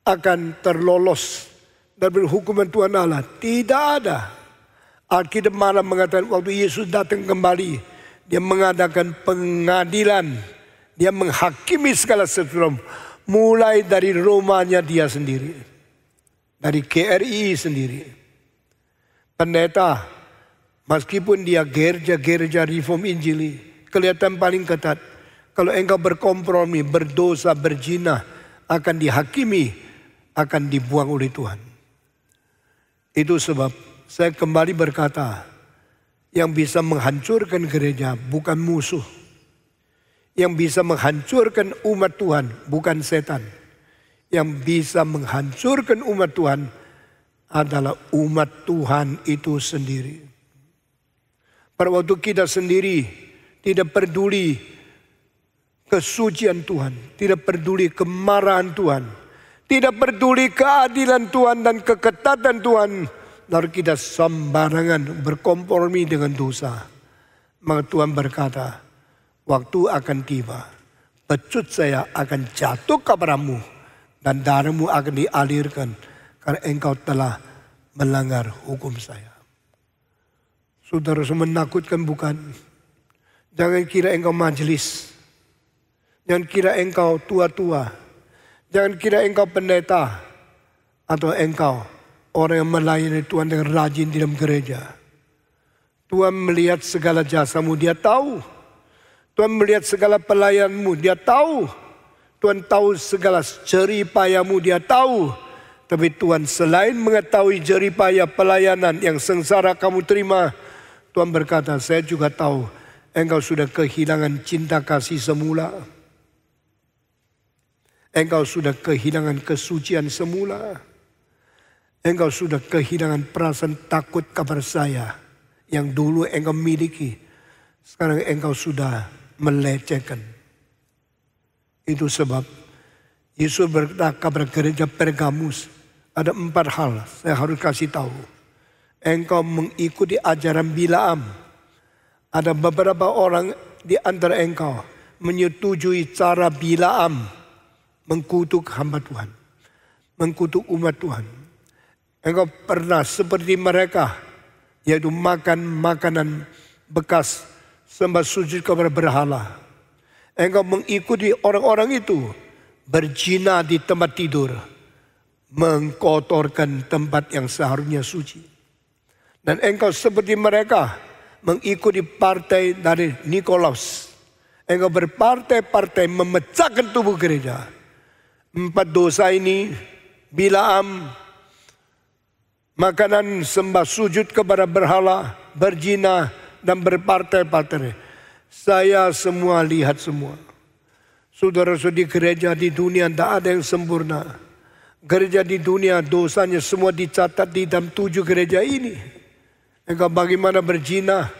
akan terlolos dan berhukuman Tuhan Allah? Tidak ada. Alkitab malah mengatakan waktu Yesus datang kembali, dia mengadakan pengadilan, dia menghakimi segala sesuatu, mulai dari Romanya dia sendiri, dari KRI sendiri. Pendeta, meskipun dia gereja Reform Injili, kelihatan paling ketat. Kalau engkau berkompromi, berdosa, berzina, akan dihakimi, akan dibuang oleh Tuhan. Itu sebab saya kembali berkata, yang bisa menghancurkan gereja bukan musuh. Yang bisa menghancurkan umat Tuhan bukan setan. Yang bisa menghancurkan umat Tuhan adalah umat Tuhan itu sendiri. Pada waktu kita sendiri tidak peduli kesucian Tuhan, tidak peduli kemarahan Tuhan, tidak peduli keadilan Tuhan dan keketatan Tuhan, lalu kita sembarangan berkompromi dengan dosa, maka Tuhan berkata, waktu akan tiba, pecut saya akan jatuh kepadamu dan darahmu akan dialirkan karena engkau telah melanggar hukum saya. Saudara, menakutkan bukan? Jangan kira engkau majelis. Jangan kira engkau tua-tua. Jangan kira engkau pendeta. Atau engkau orang yang melayani Tuhan dengan rajin di dalam gereja. Tuhan melihat segala jasamu, dia tahu. Tuhan melihat segala pelayanmu, dia tahu. Tuhan tahu segala jerih payahmu, dia tahu. Tapi Tuhan selain mengetahui jerih payah pelayanan yang sengsara kamu terima, Tuhan berkata, saya juga tahu engkau sudah kehilangan cinta kasih semula. Engkau sudah kehilangan kesucian semula. Engkau sudah kehilangan perasaan takut kepada saya yang dulu engkau miliki. Sekarang engkau sudah melecehkan. Itu sebab Yesus berkata kepada gereja Pergamus, ada 4 hal saya harus kasih tahu. Engkau mengikuti ajaran Bilaam. Ada beberapa orang di antara engkau menyetujui cara Bilaam mengkutuk hamba Tuhan, mengkutuk umat Tuhan. Engkau pernah seperti mereka, yaitu makan makanan bekas, sembah sujud kepada berhala. Engkau mengikuti orang-orang itu, berzina di tempat tidur, mengkotorkan tempat yang seharusnya suci. Dan engkau seperti mereka mengikuti partai dari Nikolaus. Engkau berpartai-partai memecahkan tubuh gereja. 4 dosa ini, Bilaam, makanan sembah sujud kepada berhala, berzina, dan berpartai-partai. Saya semua lihat semua. Saudara-saudari, gereja di dunia tidak ada yang sempurna. Gereja di dunia dosanya semua dicatat di dalam 7 gereja ini. Engkau bagaimana berzina,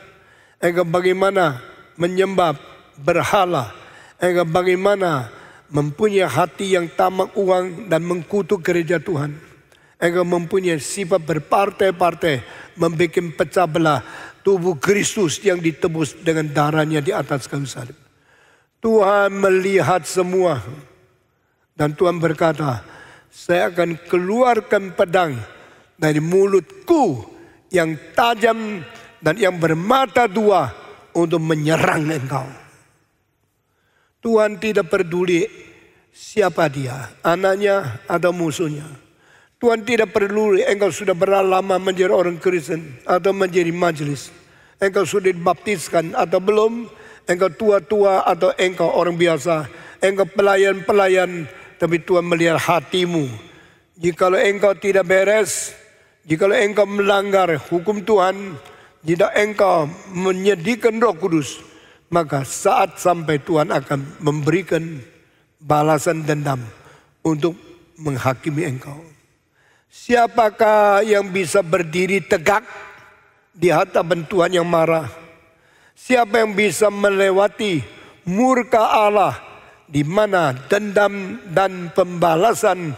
engkau bagaimana menyembah berhala, engkau bagaimana mempunyai hati yang tamak uang dan mengkutuk gereja Tuhan. Engkau mempunyai sifat berpartai-partai, membuat pecah belah tubuh Kristus yang ditebus dengan darahnya di atas kayu salib. Tuhan melihat semua dan Tuhan berkata, saya akan keluarkan pedang dari mulutku yang tajam dan yang bermata 2 untuk menyerang engkau. Tuhan tidak peduli siapa dia, anaknya atau musuhnya. Tuhan tidak peduli engkau sudah berapa lama menjadi orang Kristen atau menjadi majelis. Engkau sudah dibaptiskan atau belum, engkau tua-tua atau engkau orang biasa, engkau pelayan-pelayan, tapi Tuhan melihat hatimu. Jikalau engkau tidak beres, jikalau engkau melanggar hukum Tuhan, jika engkau menyedihkan Roh Kudus, maka saat sampai Tuhan akan memberikan balasan dendam untuk menghakimi engkau. Siapakah yang bisa berdiri tegak di hadapan Tuhan yang marah? Siapa yang bisa melewati murka Allah di mana dendam dan pembalasan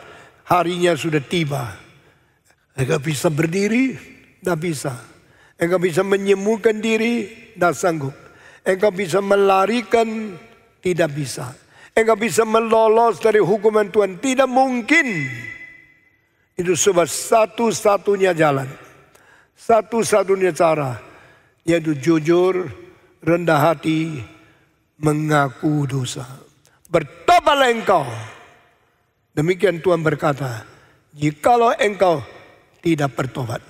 harinya sudah tiba? Engkau bisa berdiri, tidak bisa. Engkau bisa menyembuhkan diri, tidak sanggup. Engkau bisa melarikan, tidak bisa. Engkau bisa melolos dari hukuman Tuhan, tidak mungkin. Itu sebab satu-satunya jalan, satu-satunya cara, yaitu jujur, rendah hati, mengaku dosa. Bertobatlah engkau. Demikian Tuhan berkata, jikalau engkau tidak bertobat,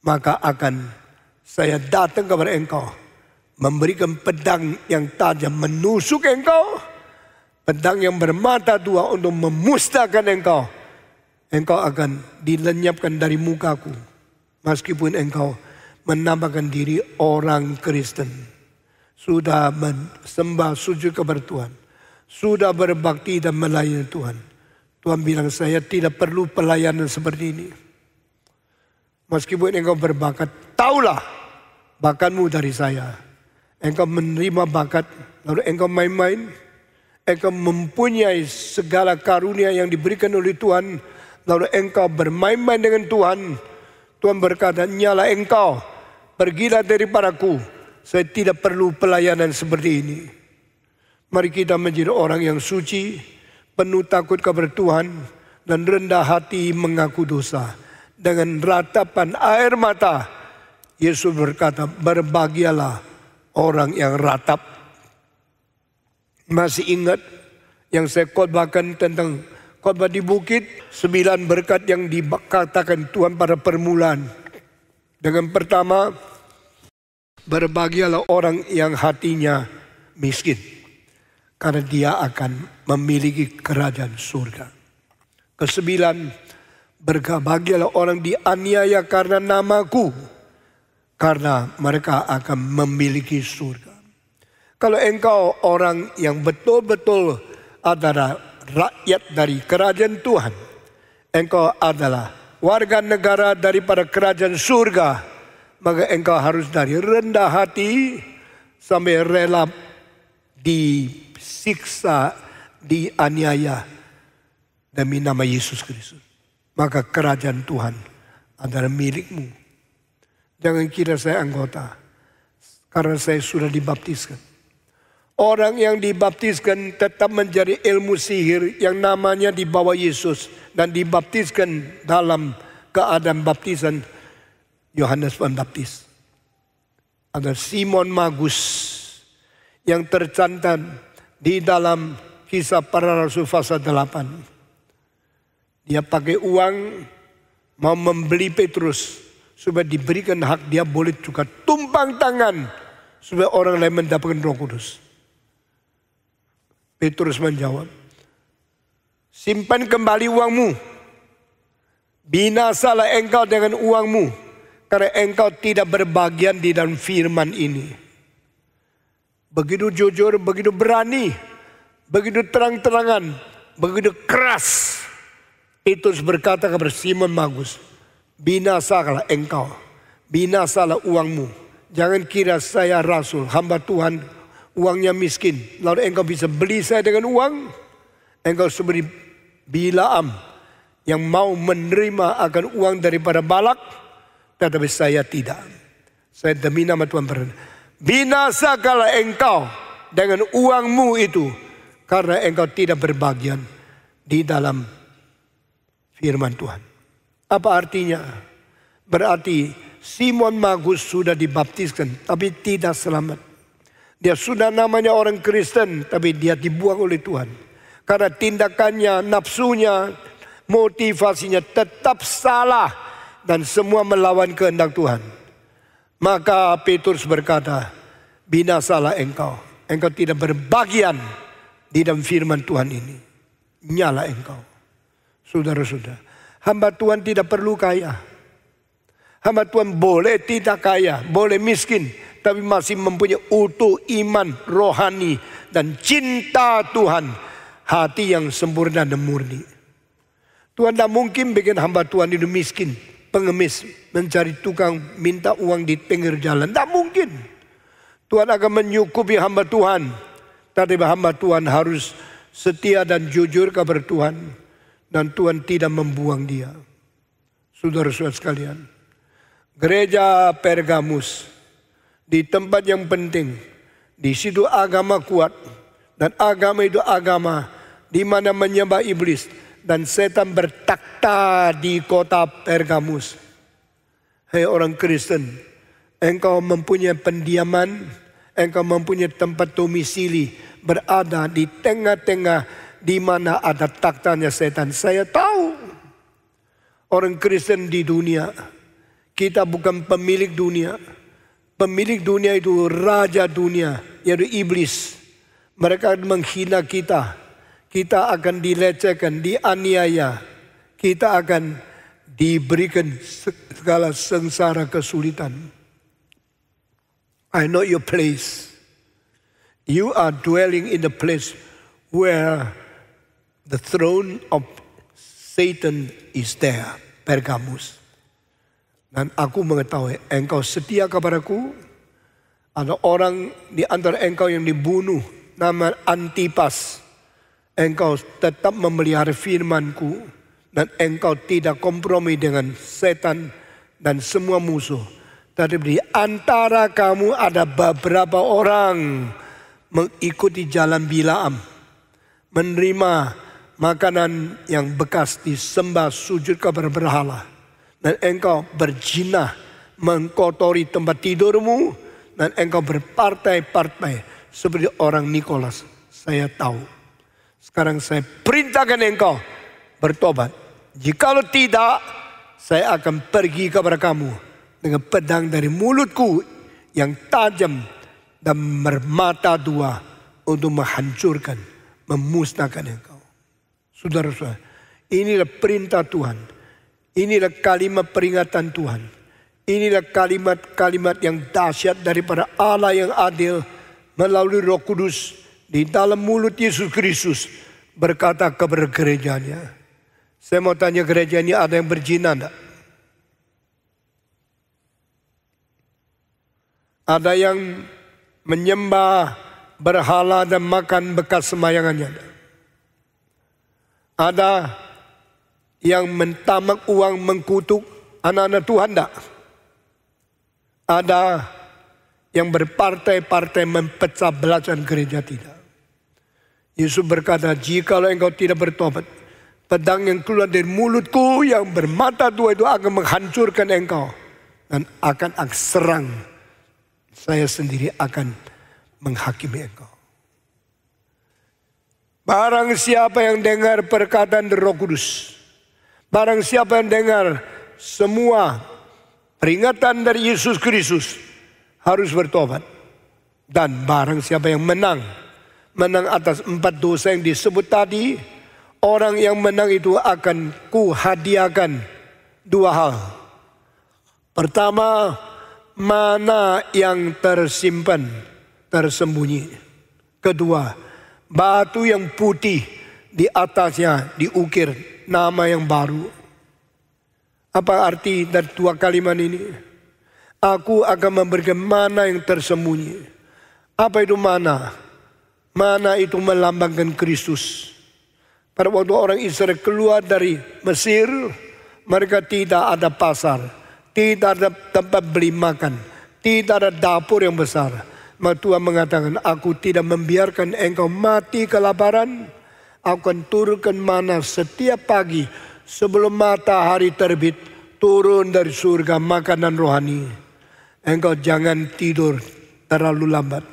maka akan saya datang kepada engkau, memberikan pedang yang tajam menusuk engkau, pedang yang bermata dua untuk memusnahkan engkau. Engkau akan dilenyapkan dari mukaku, meskipun engkau menamakan diri orang Kristen, sudah sembah sujud kepada Tuhan, sudah berbakti dan melayani Tuhan. Tuhan bilang, saya tidak perlu pelayanan seperti ini. Meskipun engkau berbakat, taulah bakatmu dari saya. Engkau menerima bakat, lalu engkau main-main. Engkau mempunyai segala karunia yang diberikan oleh Tuhan, lalu engkau bermain-main dengan Tuhan. Tuhan berkata, nyala engkau, pergilah daripadaku. Saya tidak perlu pelayanan seperti ini. Mari kita menjadi orang yang suci, penuh takut kepada Tuhan, dan rendah hati mengaku dosa. Dengan ratapan air mata, Yesus berkata, berbahagialah orang yang ratap. Masih ingat yang saya khotbahkan tentang khotbah di bukit, 9 berkat yang dikatakan Tuhan pada permulaan. Dengan pertama, berbahagialah orang yang hatinya miskin, karena dia akan memiliki kerajaan surga. Kesembilan, berbahagialah orang dianiaya karena namaku, karena mereka akan memiliki surga. Kalau engkau orang yang betul-betul adalah rakyat dari kerajaan Tuhan, engkau adalah warga negara daripada kerajaan surga, maka engkau harus dari rendah hati sampai rela disiksa, dianiaya demi nama Yesus Kristus. Maka kerajaan Tuhan adalah milikmu. Jangan kira saya anggota, karena saya sudah dibaptiskan. Orang yang dibaptiskan tetap menjadi ilmu sihir yang namanya di bawah Yesus, dan dibaptiskan dalam keadaan baptisan Yohanes Pembaptis. Ada Simon Magus yang tercantat di dalam Kisah Para Rasul pasal 8. Dia pakai uang mau membeli Petrus supaya diberikan hak dia boleh juga tumpang tangan supaya orang lain mendapatkan Roh Kudus. Petrus menjawab, simpan kembali uangmu, binasalah engkau dengan uangmu, karena engkau tidak berbagian di dalam firman ini. Begitu jujur, begitu berani, begitu terang-terangan, begitu keras. Petrus berkata kepada Simon Magus, binasalah engkau, binasalah uangmu. Jangan kira saya rasul, hamba Tuhan, uangnya miskin, lalu engkau bisa beli saya dengan uang. Engkau seperti Bilaam yang mau menerima akan uang daripada Balak, tetapi saya tidak. Saya demi nama Tuhan berkata, binasakanlah engkau dengan uangmu itu, karena engkau tidak berbagian di dalam firman Tuhan. Apa artinya? Berarti Simon Magus sudah dibaptiskan tapi tidak selamat. Dia sudah namanya orang Kristen tapi dia dibuang oleh Tuhan. Karena tindakannya, nafsunya, motivasinya tetap salah dan semua melawan kehendak Tuhan. Maka Petrus berkata, binasalah engkau. Engkau tidak berbagian di dalam firman Tuhan ini. Nyala engkau. Saudara-saudara, hamba Tuhan tidak perlu kaya. Hamba Tuhan boleh tidak kaya, boleh miskin, tapi masih mempunyai utuh iman rohani dan cinta Tuhan, hati yang sempurna dan murni. Tuhan tidak mungkin bikin hamba Tuhan itu miskin, pengemis, mencari tukang minta uang di pinggir jalan. Tidak mungkin. Tuhan akan menyukupi hamba Tuhan, tapi hamba Tuhan harus setia dan jujur kepada Tuhan, dan Tuhan tidak membuang dia. Saudara-saudara sekalian, gereja Pergamus di tempat yang penting, di situ agama kuat, dan agama itu agama di mana menyembah iblis dan setan bertakhta di kota Pergamus. Hai orang Kristen, engkau mempunyai pendiaman, engkau mempunyai tempat domisili, berada di tengah-tengah di mana ada takhtanya setan. Saya tahu orang Kristen di dunia, kita bukan pemilik dunia. Pemilik dunia itu raja dunia, yaitu iblis. Mereka menghina kita. Kita akan dilecehkan, dianiaya. Kita akan diberikan segala sengsara kesulitan. I know your place. You are dwelling in the place where the throne of Satan is there, Pergamus. Dan aku mengetahui engkau setia kepadaku. Ada orang di antara engkau yang dibunuh, nama Antipas. Engkau tetap memelihara firmanku, dan engkau tidak kompromi dengan setan dan semua musuh. Tapi di antara kamu ada beberapa orang mengikuti jalan Bilaam, menerima makanan yang bekas disembah sujud kepada berhala. Dan engkau berjinah, mengkotori tempat tidurmu, dan engkau berpartai-partai seperti orang Nikolas. Saya tahu. Sekarang saya perintahkan engkau bertobat. Jikalau tidak, saya akan pergi kepada kamu dengan pedang dari mulutku yang tajam dan bermata dua untuk menghancurkan, memusnahkan engkau. Saudara-saudara, inilah perintah Tuhan. Inilah kalimat peringatan Tuhan. Inilah kalimat-kalimat yang dahsyat daripada Allah yang adil melalui Roh Kudus di dalam mulut Yesus Kristus berkata kepada gerejanya. Saya mau tanya, gereja ini ada yang berzina enggak? Ada yang menyembah berhala dan makan bekas semayangannya? Ada yang mentamak uang mengkutuk anak-anak Tuhan enggak? Ada yang berpartai-partai mempecah belah gereja? Tidak. Yesus berkata, jikalau engkau tidak bertobat, pedang yang keluar dari mulutku yang bermata dua itu akan menghancurkan engkau. Dan akan aku serang. Saya sendiri akan menghakimi engkau. Barang siapa yang dengar perkataan dari Roh Kudus, barang siapa yang dengar semua peringatan dari Yesus Kristus, harus bertobat. Dan barang siapa yang menang atas 4 dosa yang disebut tadi, orang yang menang itu akan kuhadiahkan 2 hal. Pertama, mana yang tersimpan, tersembunyi. Kedua, batu yang putih di atasnya diukir nama yang baru. Apa arti dari 2 kalimat ini? Aku akan memberikan mana yang tersembunyi. Apa itu mana? Mana itu melambangkan Kristus. Pada waktu orang Israel keluar dari Mesir, mereka tidak ada pasar, tidak ada tempat beli makan, tidak ada dapur yang besar. Maka Tuhan mengatakan, aku tidak membiarkan engkau mati kelaparan. Aku akan turunkan mana setiap pagi sebelum matahari terbit, turun dari surga makanan rohani. Engkau jangan tidur terlalu lambat.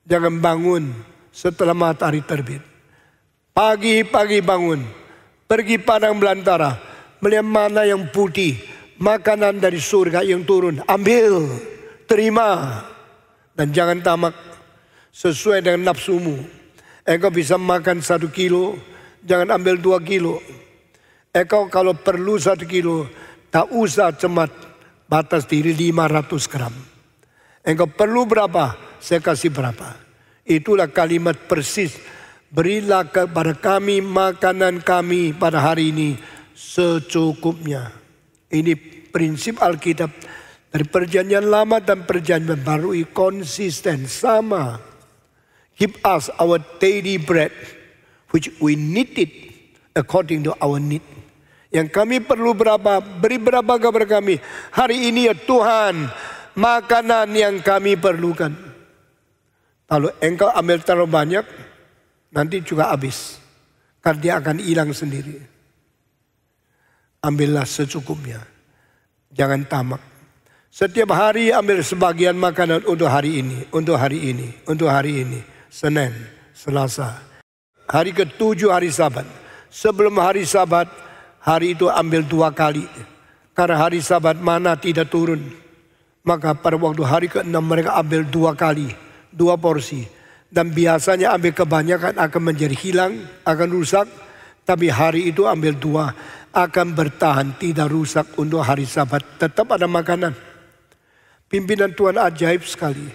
Jangan bangun setelah matahari terbit. Pagi-pagi bangun, pergi padang belantara, melihat mana yang putih, makanan dari surga yang turun. Ambil, terima, dan jangan tamak sesuai dengan nafsumu. Engkau bisa makan 1 kilo, jangan ambil 2 kilo. Engkau kalau perlu 1 kilo, tak usah cemat, batas diri 500 gram. Engkau perlu berapa? Saya kasih berapa. Itulah kalimat persis. Berilah kepada kami makanan kami pada hari ini secukupnya. Ini prinsip Alkitab dari perjanjian lama dan perjanjian baru, konsisten sama. Give us our daily bread, which we need it according to our need. Yang kami perlu berapa, beri berapa kepada kami. Hari ini ya Tuhan, makanan yang kami perlukan. Kalau engkau ambil terlalu banyak, nanti juga habis. Karena dia akan hilang sendiri. Ambillah secukupnya. Jangan tamak. Setiap hari ambil sebagian makanan untuk hari ini, untuk hari ini, untuk hari ini. Senin, Selasa. Hari ke-7 hari Sabat. Sebelum hari Sabat, hari itu ambil 2 kali. Karena hari Sabat mana tidak turun. Maka pada waktu hari ke-6 mereka ambil 2 kali, 2 porsi. Dan biasanya ambil kebanyakan akan menjadi hilang, akan rusak. Tapi hari itu ambil 2, akan bertahan, tidak rusak untuk hari Sabat. Tetap ada makanan. Pimpinan Tuhan ajaib sekali.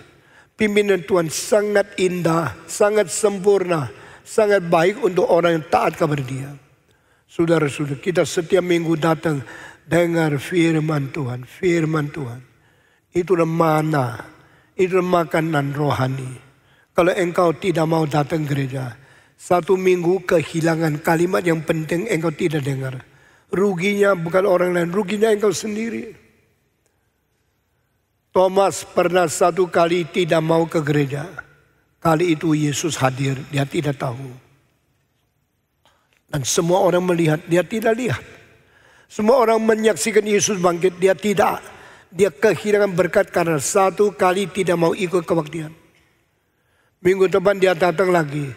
Pimpinan Tuhan sangat indah, sangat sempurna, sangat baik untuk orang yang taat kepada Dia. Saudara-saudara, kita setiap minggu datang dengar firman Tuhan, firman Tuhan. Itulah mana, itulah makanan rohani. Kalau engkau tidak mau datang gereja, 1 minggu kehilangan kalimat yang penting engkau tidak dengar. Ruginya bukan orang lain, ruginya engkau sendiri. Thomas pernah 1 kali tidak mau ke gereja. Kali itu Yesus hadir, dia tidak tahu. Dan semua orang melihat, dia tidak lihat. Semua orang menyaksikan Yesus bangkit, dia tidak. Dia kehilangan berkat karena 1 kali tidak mau ikut kebaktian. Minggu depan dia datang lagi.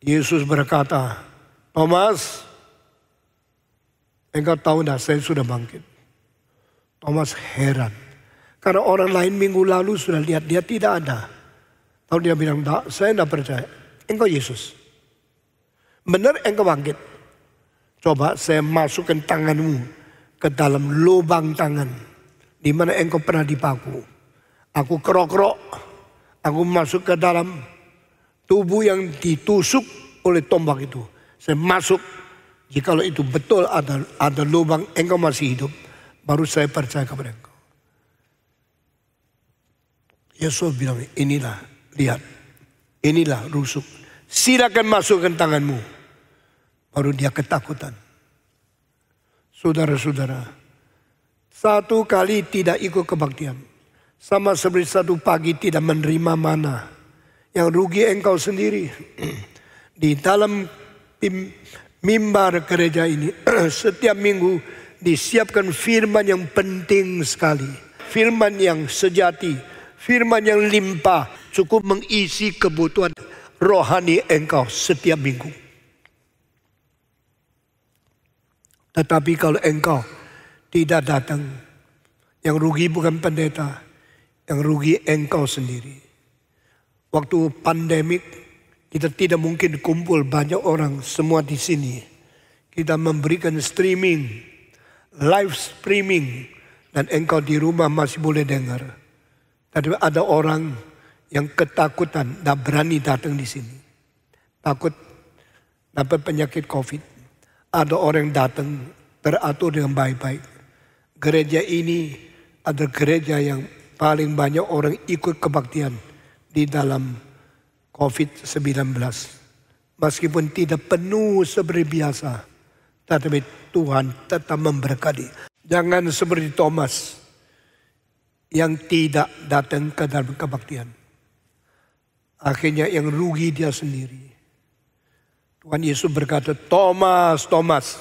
Yesus berkata, Thomas, engkau tahu dah saya sudah bangkit. Thomas heran. Karena orang lain minggu lalu sudah lihat, dia tidak ada. Lalu dia bilang, saya tidak percaya. Engkau Yesus. Benar engkau bangkit. Coba saya masukkan tanganmu ke dalam lubang tangan. Di mana engkau pernah dipaku. Aku kerok-kerok. Aku masuk ke dalam tubuh yang ditusuk oleh tombak itu. Saya masuk. Jikalau itu betul ada lubang, engkau masih hidup. Baru saya percaya kepada engkau. Yesus bilang, inilah, lihat. Inilah rusuk. Silakan masukkan tanganmu. Baru dia ketakutan. Saudara-saudara, 1 kali tidak ikut kebaktian. Sama seperti 1 pagi tidak menerima mana. Yang rugi engkau sendiri. Di dalam mimbar gereja ini, setiap minggu disiapkan firman yang penting sekali. Firman yang sejati. Firman yang limpah cukup mengisi kebutuhan rohani engkau setiap minggu. Tetapi kalau engkau tidak datang, yang rugi bukan pendeta, yang rugi engkau sendiri. Waktu pandemik kita tidak mungkin kumpul banyak orang semua di sini. Kita memberikan streaming, live streaming, dan engkau di rumah masih boleh dengar. Tapi ada orang yang ketakutan, tidak berani datang di sini. Takut dapat penyakit COVID. Ada orang yang datang teratur dengan baik-baik. Gereja ini adalah gereja yang paling banyak orang ikut kebaktian di dalam COVID-19. Meskipun tidak penuh seperti biasa, tetapi Tuhan tetap memberkati. Jangan seperti Thomas yang tidak datang ke dalam kebaktian. Akhirnya yang rugi dia sendiri. Tuhan Yesus berkata, Thomas, Thomas,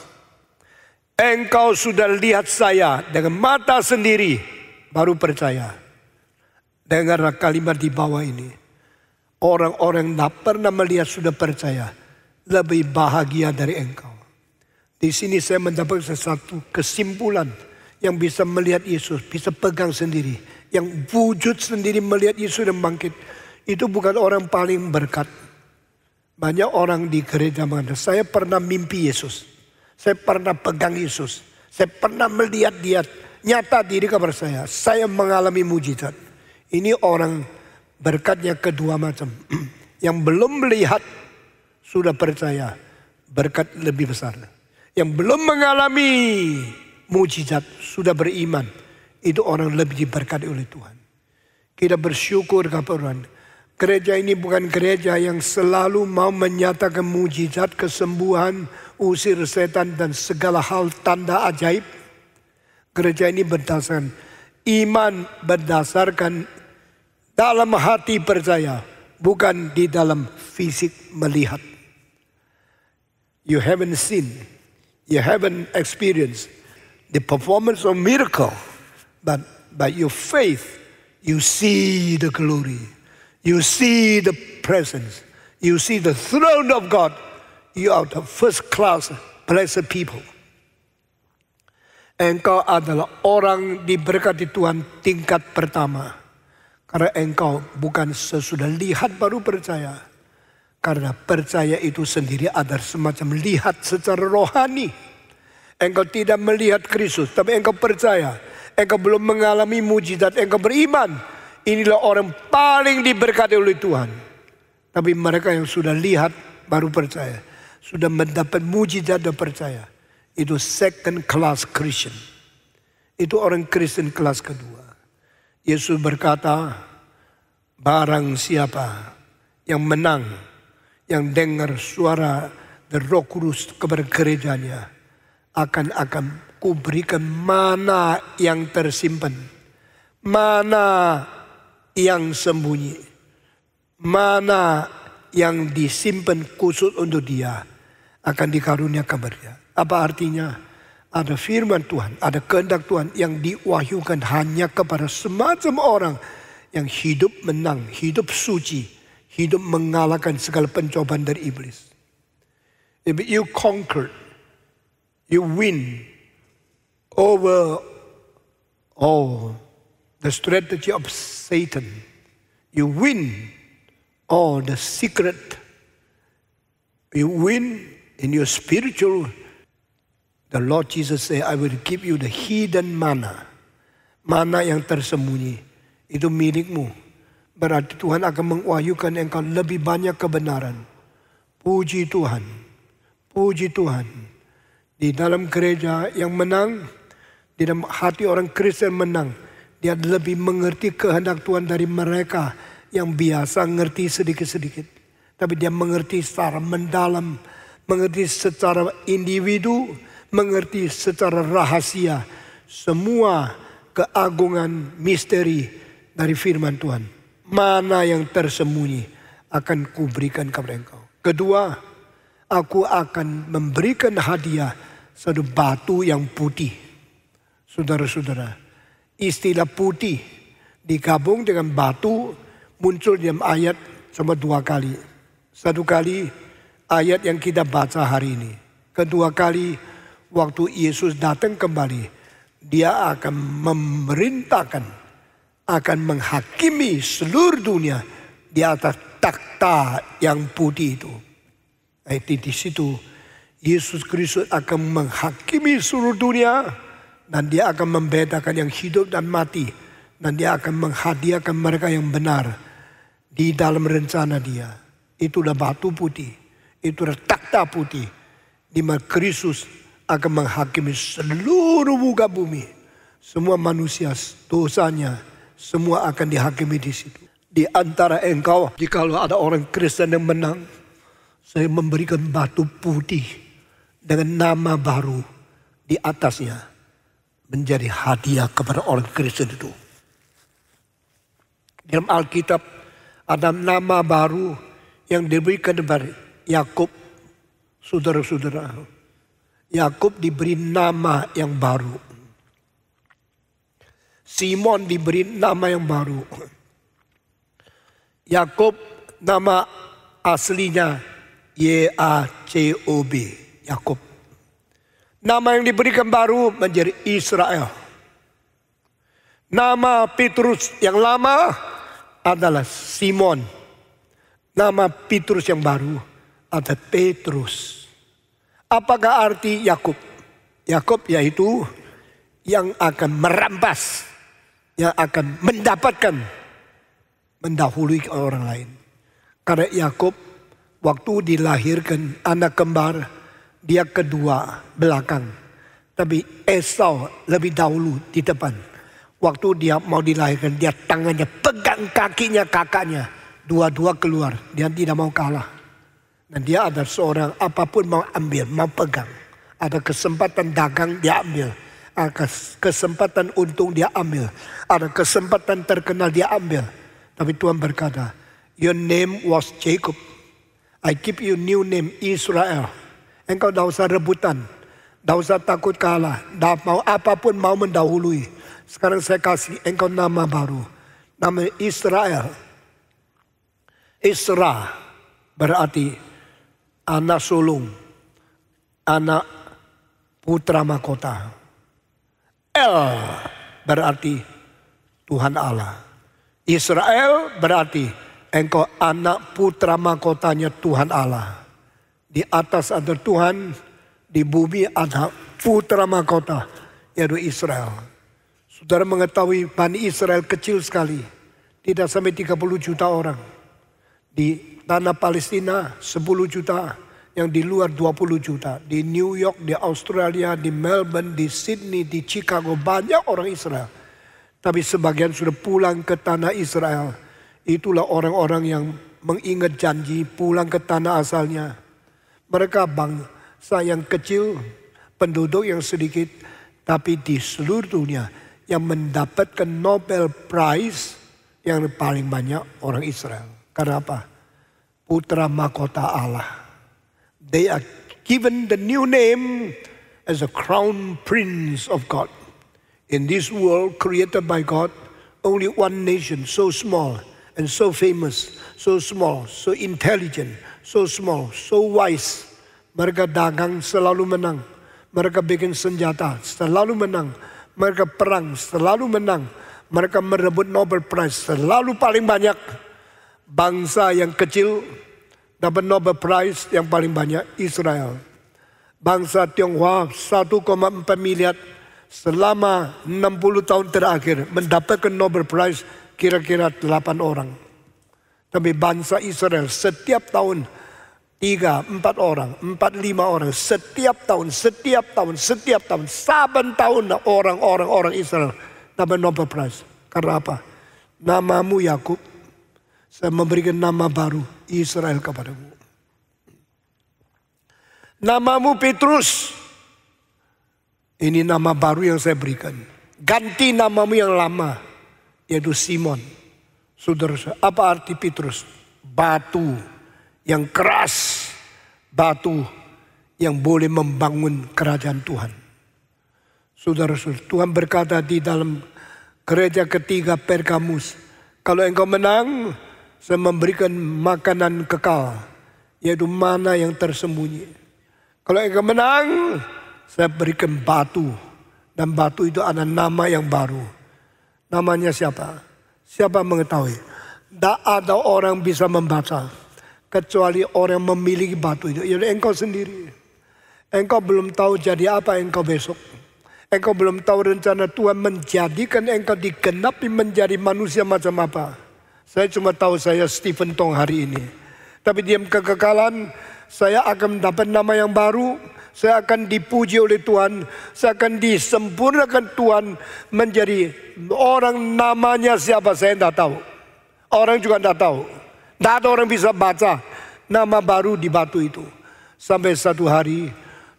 engkau sudah lihat saya dengan mata sendiri, baru percaya. Dengarlah kalimat di bawah ini. Orang-orang yang tidak pernah melihat sudah percaya, lebih bahagia dari engkau. Di sini saya mendapatkan sesuatu kesimpulan. Yang bisa melihat Yesus, bisa pegang sendiri. Yang wujud sendiri melihat Yesus dan bangkit. Itu bukan orang paling berkat. Banyak orang di gereja mengatakan, saya pernah mimpi Yesus. Saya pernah pegang Yesus. Saya pernah melihat dia nyata diri kepada saya. Saya mengalami mujizat. Ini orang berkatnya kedua macam. Yang belum melihat sudah percaya. Berkat lebih besar. Yang belum mengalami mujizat sudah beriman, itu orang lebih diberkati oleh Tuhan. Kita bersyukur kepada Tuhan. Gereja ini bukan gereja yang selalu mau menyatakan mujizat, kesembuhan, usir setan dan segala hal tanda ajaib. Gereja ini berdasarkan iman, berdasarkan dalam hati percaya, bukan di dalam fisik melihat. You haven't seen, you haven't experienced the performance of miracle, but by your faith, you see the glory, you see the presence, you see the throne of God. You are the first class blessed people. Engkau adalah orang diberkati Tuhan tingkat pertama. Karena engkau bukan sesudah lihat baru percaya. Karena percaya itu sendiri ada semacam lihat secara rohani. Engkau tidak melihat Kristus, tapi engkau percaya. Engkau belum mengalami mujizat, engkau beriman. Inilah orang paling diberkati oleh Tuhan. Tapi mereka yang sudah lihat baru percaya. Sudah mendapat mujizat dan percaya. Itu second class Christian. Itu orang Kristen kelas kedua. Yesus berkata, barang siapa yang menang, yang dengar suara the Roh Kudus kepada gerejanya, akan kuberikan mana yang tersimpan, mana yang sembunyi, mana yang disimpan khusus untuk dia, akan dikaruniakan kepada dia. Apa artinya? Ada firman Tuhan, ada kehendak Tuhan yang diwahyukan hanya kepada semacam orang yang hidup menang, hidup suci, hidup mengalahkan segala pencobaan dari iblis. If you conquer, you win over all the strategy of Satan. You win all the secret. You win in your spiritual. The Lord Jesus said, I will give you the hidden manna. Mana yang tersembunyi. Itu milikmu. Berarti Tuhan akan mengwahyukan engkau lebih banyak kebenaran. Puji Tuhan. Puji Tuhan. Di dalam gereja yang menang, di dalam hati orang Kristen menang, dia lebih mengerti kehendak Tuhan dari mereka yang biasa ngerti sedikit-sedikit. Tapi dia mengerti secara mendalam, mengerti secara individu, mengerti secara rahasia semua keagungan misteri dari firman Tuhan. Mana yang tersembunyi akan kuberikan kepada engkau. Kedua, aku akan memberikan hadiah satu batu yang putih. Saudara-saudara, istilah putih digabung dengan batu muncul dalam ayat cuma 2 kali. Satu kali ayat yang kita baca hari ini. Kedua kali waktu Yesus datang kembali, dia akan memerintahkan, akan menghakimi seluruh dunia di atas takhta yang putih itu. Di situ Yesus Kristus akan menghakimi seluruh dunia dan dia akan membedakan yang hidup dan mati dan dia akan menghadiahkan mereka yang benar di dalam rencana dia. Itulah batu putih, itulah takhta putih di mana Kristus akan menghakimi seluruh muka bumi. Semua manusia dosanya semua akan dihakimi di situ. Di antara engkau, jikalau ada orang Kristen yang menang, saya memberikan batu putih dengan nama baru di atasnya menjadi hadiah kepada orang Kristen itu. Dalam Alkitab ada nama baru yang diberikan kepada Yakub, saudara-saudara. Yakub diberi nama yang baru. Simon diberi nama yang baru. Yakub nama aslinya Y-A-C-O-B. Yakub. Nama yang diberikan baru menjadi Israel. Nama Petrus yang lama adalah Simon. Nama Petrus yang baru ada Petrus. Apakah arti Yakub? Yakub yaitu yang akan merampas, yang akan mendapatkan, mendahului orang lain. Karena Yakub waktu dilahirkan anak kembar, dia kedua belakang. Tapi Esau lebih dahulu di depan. Waktu dia mau dilahirkan, dia tangannya pegang kakinya kakaknya. Dua-dua keluar, dia tidak mau kalah. Dan dia ada seorang apapun mau ambil, mau pegang. Ada kesempatan dagang dia ambil. Ada kesempatan untung dia ambil. Ada kesempatan terkenal dia ambil. Tapi Tuhan berkata, your name was Jacob. I give you new name Israel. Engkau tidak usah rebutan. Tidak usah takut kalah. Tidak mau apapun mau mendahului. Sekarang saya kasih engkau nama baru. Nama Israel. Isra berarti anak sulung. Anak putra mahkota. El berarti Tuhan Allah. Israel berarti engkau anak putra mahkotanya Tuhan Allah. Di atas ada Tuhan, di bumi ada putra mahkota, yaitu Israel. Saudara mengetahui Bani Israel kecil sekali. Tidak sampai 30 juta orang. Di tanah Palestina 10 juta. Yang di luar 20 juta. Di New York, di Australia, di Melbourne, di Sydney, di Chicago. Banyak orang Israel. Tapi sebagian sudah pulang ke tanah Israel. Itulah orang-orang yang mengingat janji pulang ke tanah asalnya. Mereka bangsa yang kecil, penduduk yang sedikit. Tapi di seluruh dunia yang mendapatkan Nobel Prize yang paling banyak orang Israel. Karena apa? Putra mahkota Allah. They are given the new name as a crown prince of God. In this world created by God, only one nation so small and so famous, so small, so intelligent, so small, so wise. Mereka dagang selalu menang. Mereka bikin senjata selalu menang. Mereka perang selalu menang. Mereka merebut Nobel Prize selalu paling banyak. Bangsa yang kecil dapat Nobel Prize yang paling banyak Israel. Bangsa Tionghoa 1,4 miliar selama 60 tahun terakhir mendapatkan Nobel Prize kira-kira 8 orang. Tapi bangsa Israel setiap tahun 3, 4 orang, 4, 5 orang. Setiap tahun. Saban tahun orang Israel dapat Nobel Prize. Karena apa? Namamu Yakub. Saya memberikan nama baru Israel kepadamu. Namamu Petrus. Ini nama baru yang saya berikan. Ganti namamu yang lama. Yaitu Simon. Saudara, apa arti Petrus? Batu yang keras. Batu yang boleh membangun kerajaan Tuhan. Saudara, Tuhan berkata di dalam gereja ketiga Pergamus. Kalau engkau menang, saya memberikan makanan kekal. Yaitu mana yang tersembunyi. Kalau engkau menang, saya berikan batu. Dan batu itu ada nama yang baru. Namanya siapa? Siapa mengetahui? Tidak ada orang bisa membaca. Kecuali orang yang memiliki batu itu. Yaitu engkau sendiri. Engkau belum tahu jadi apa engkau besok. Engkau belum tahu rencana Tuhan menjadikan engkau digenapi menjadi manusia macam apa. Saya cuma tahu saya Stephen Tong hari ini. Tapi diam kekekalan, saya akan mendapat nama yang baru. Saya akan dipuji oleh Tuhan. Saya akan disempurnakan Tuhan menjadi orang namanya siapa saya tidak tahu. Orang juga tidak tahu. Tidak ada orang bisa baca nama baru di batu itu. Sampai satu hari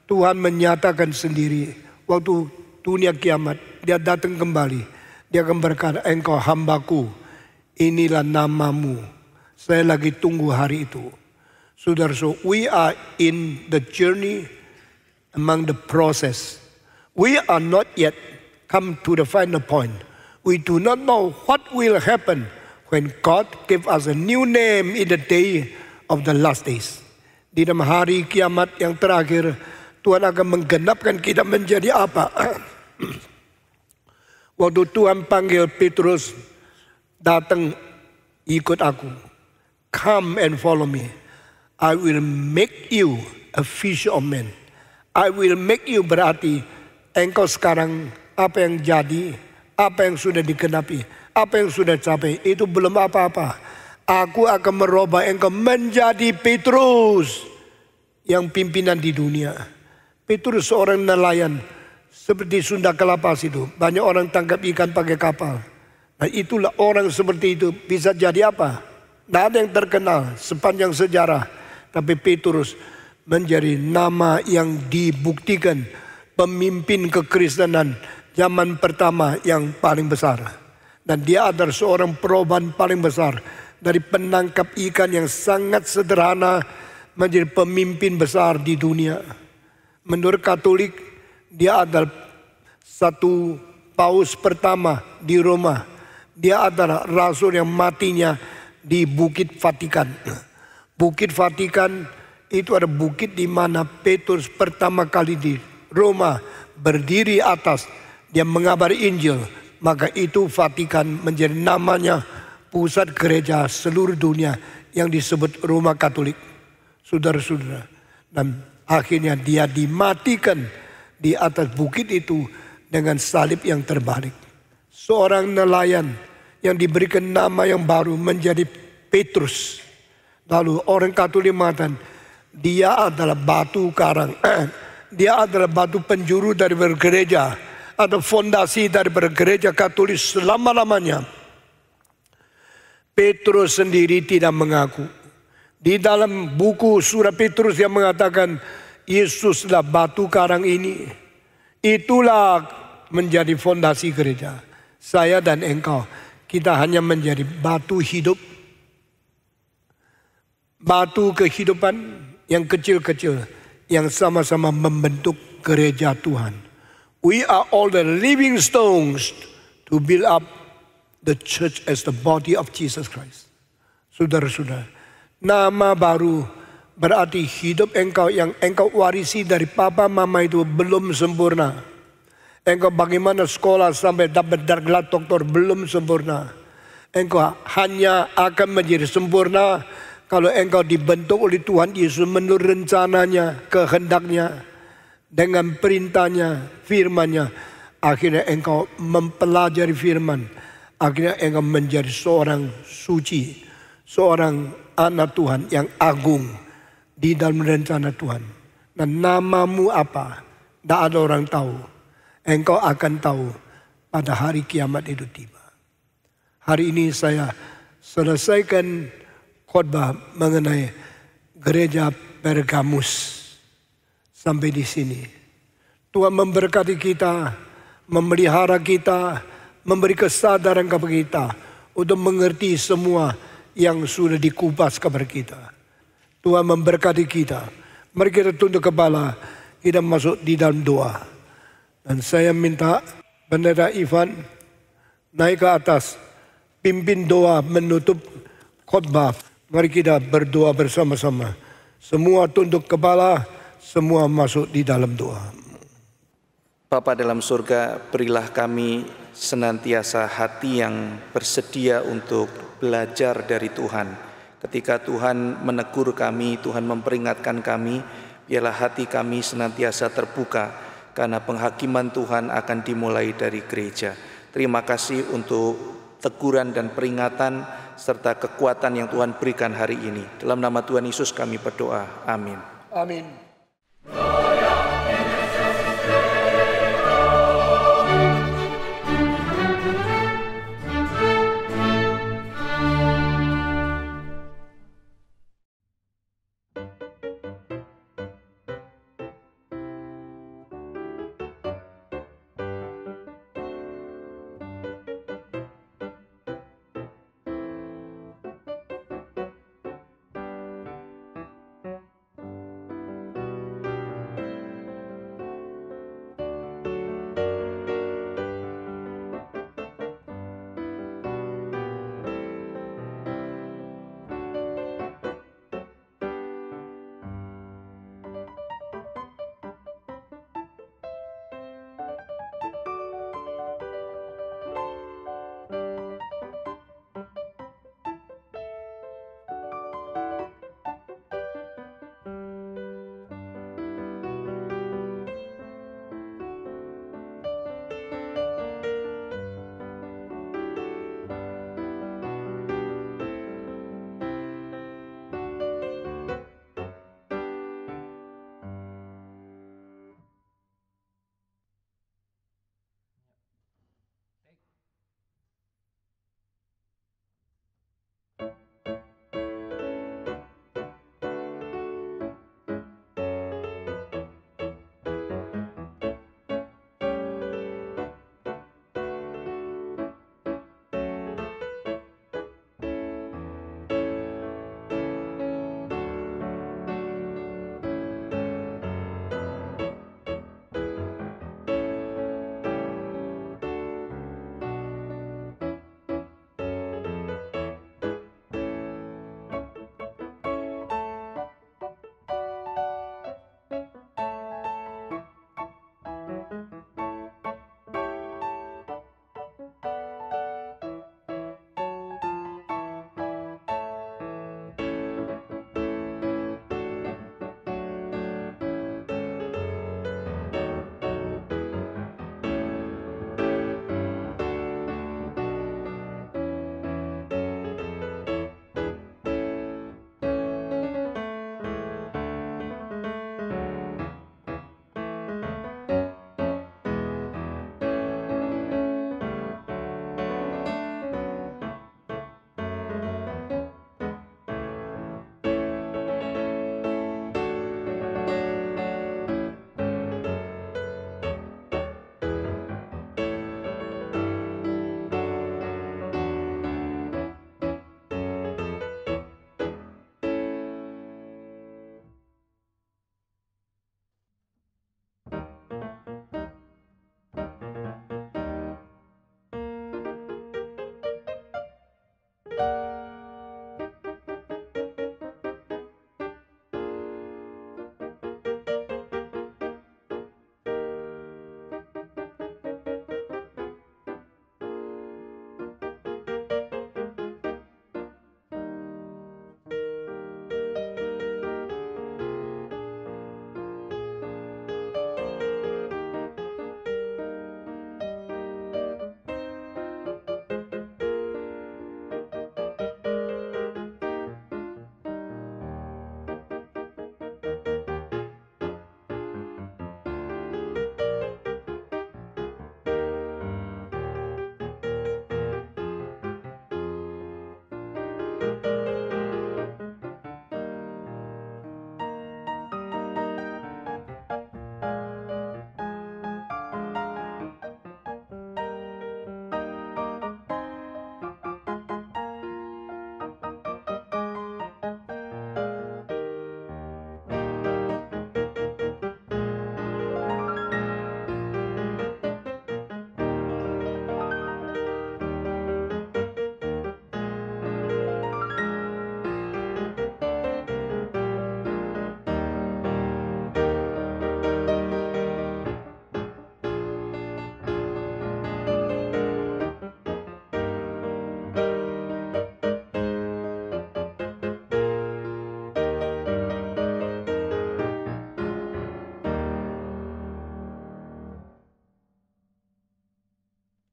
Tuhan menyatakan sendiri. Waktu dunia kiamat dia datang kembali. Dia akan berkata, engkau hambaku. Inilah namamu. Saya lagi tunggu hari itu. Saudara, so we are in the journey among the process. We are not yet come to the final point. We do not know what will happen when God give us a new name in the day of the last days. Di dalam hari kiamat yang terakhir, Tuhan akan menggenapkan kita menjadi apa? Waktu Tuhan panggil Petrus, datang ikut aku. Come and follow me. I will make you a fisher of men. I will make you berarti engkau sekarang apa yang jadi, apa yang sudah digenapi, apa yang sudah capai, itu belum apa-apa. Aku akan merubah engkau menjadi Petrus yang pimpinan di dunia. Petrus seorang nelayan seperti Sunda Kelapas itu. Banyak orang tangkap ikan pakai kapal. Nah itulah orang seperti itu bisa jadi apa? Tidak ada yang terkenal sepanjang sejarah. Tapi Petrus menjadi nama yang dibuktikan pemimpin kekristenan zaman pertama yang paling besar. Dan dia adalah seorang perubahan paling besar. Dari penangkap ikan yang sangat sederhana menjadi pemimpin besar di dunia. Menurut Katolik, dia adalah satu paus pertama di Roma. Dia adalah rasul yang matinya di Bukit Vatikan. Bukit Vatikan itu ada bukit di mana Petrus pertama kali di Roma berdiri atas, dia mengabari Injil. Maka itu Vatikan menjadi namanya pusat gereja seluruh dunia yang disebut Roma Katolik. Saudara-saudara, dan akhirnya dia dimatikan di atas bukit itu dengan salib yang terbalik. Seorang nelayan yang diberikan nama yang baru menjadi Petrus. Lalu orang Katolik mengatakan dia adalah batu karang. Dia adalah batu penjuru dari bergereja atau fondasi dari bergereja Katolik selama-lamanya. Petrus sendiri tidak mengaku. Di dalam buku surat Petrus yang mengatakan Yesuslah batu karang ini. Itulah menjadi fondasi gereja. Saya dan engkau, kita hanya menjadi batu hidup. Batu kehidupan yang kecil-kecil yang sama-sama membentuk gereja Tuhan. We are all the living stones to build up the church as the body of Jesus Christ. Saudara-saudara, nama baru berarti hidup engkau yang engkau warisi dari papa mama itu belum sempurna. Engkau bagaimana sekolah sampai dapat gelar doktor belum sempurna. Engkau hanya akan menjadi sempurna kalau engkau dibentuk oleh Tuhan Yesus menurut rencananya, kehendaknya, dengan perintahnya, firman-Nya. Akhirnya engkau mempelajari firman. Akhirnya engkau menjadi seorang suci, seorang anak Tuhan yang agung di dalam rencana Tuhan. Dan namamu apa? Tidak ada orang tahu. Engkau akan tahu pada hari kiamat itu tiba. Hari ini saya selesaikan khotbah mengenai gereja Pergamus. Sampai di sini. Tuhan memberkati kita, memelihara kita, memberi kesadaran kepada kita untuk mengerti semua yang sudah dikupas kepada kita. Tuhan memberkati kita. Mari kita tunduk kepala, kita masuk di dalam doa. Dan saya minta Pendeta Ivan naik ke atas, pimpin doa menutup khotbah. Mari kita berdoa bersama-sama. Semua tunduk kepala, semua masuk di dalam doa. Bapa dalam surga, berilah kami senantiasa hati yang bersedia untuk belajar dari Tuhan. Ketika Tuhan menegur kami, Tuhan memperingatkan kami, biarlah hati kami senantiasa terbuka, karena penghakiman Tuhan akan dimulai dari gereja. Terima kasih untuk teguran dan peringatan serta kekuatan yang Tuhan berikan hari ini. Dalam nama Tuhan Yesus kami berdoa. Amin. Amin.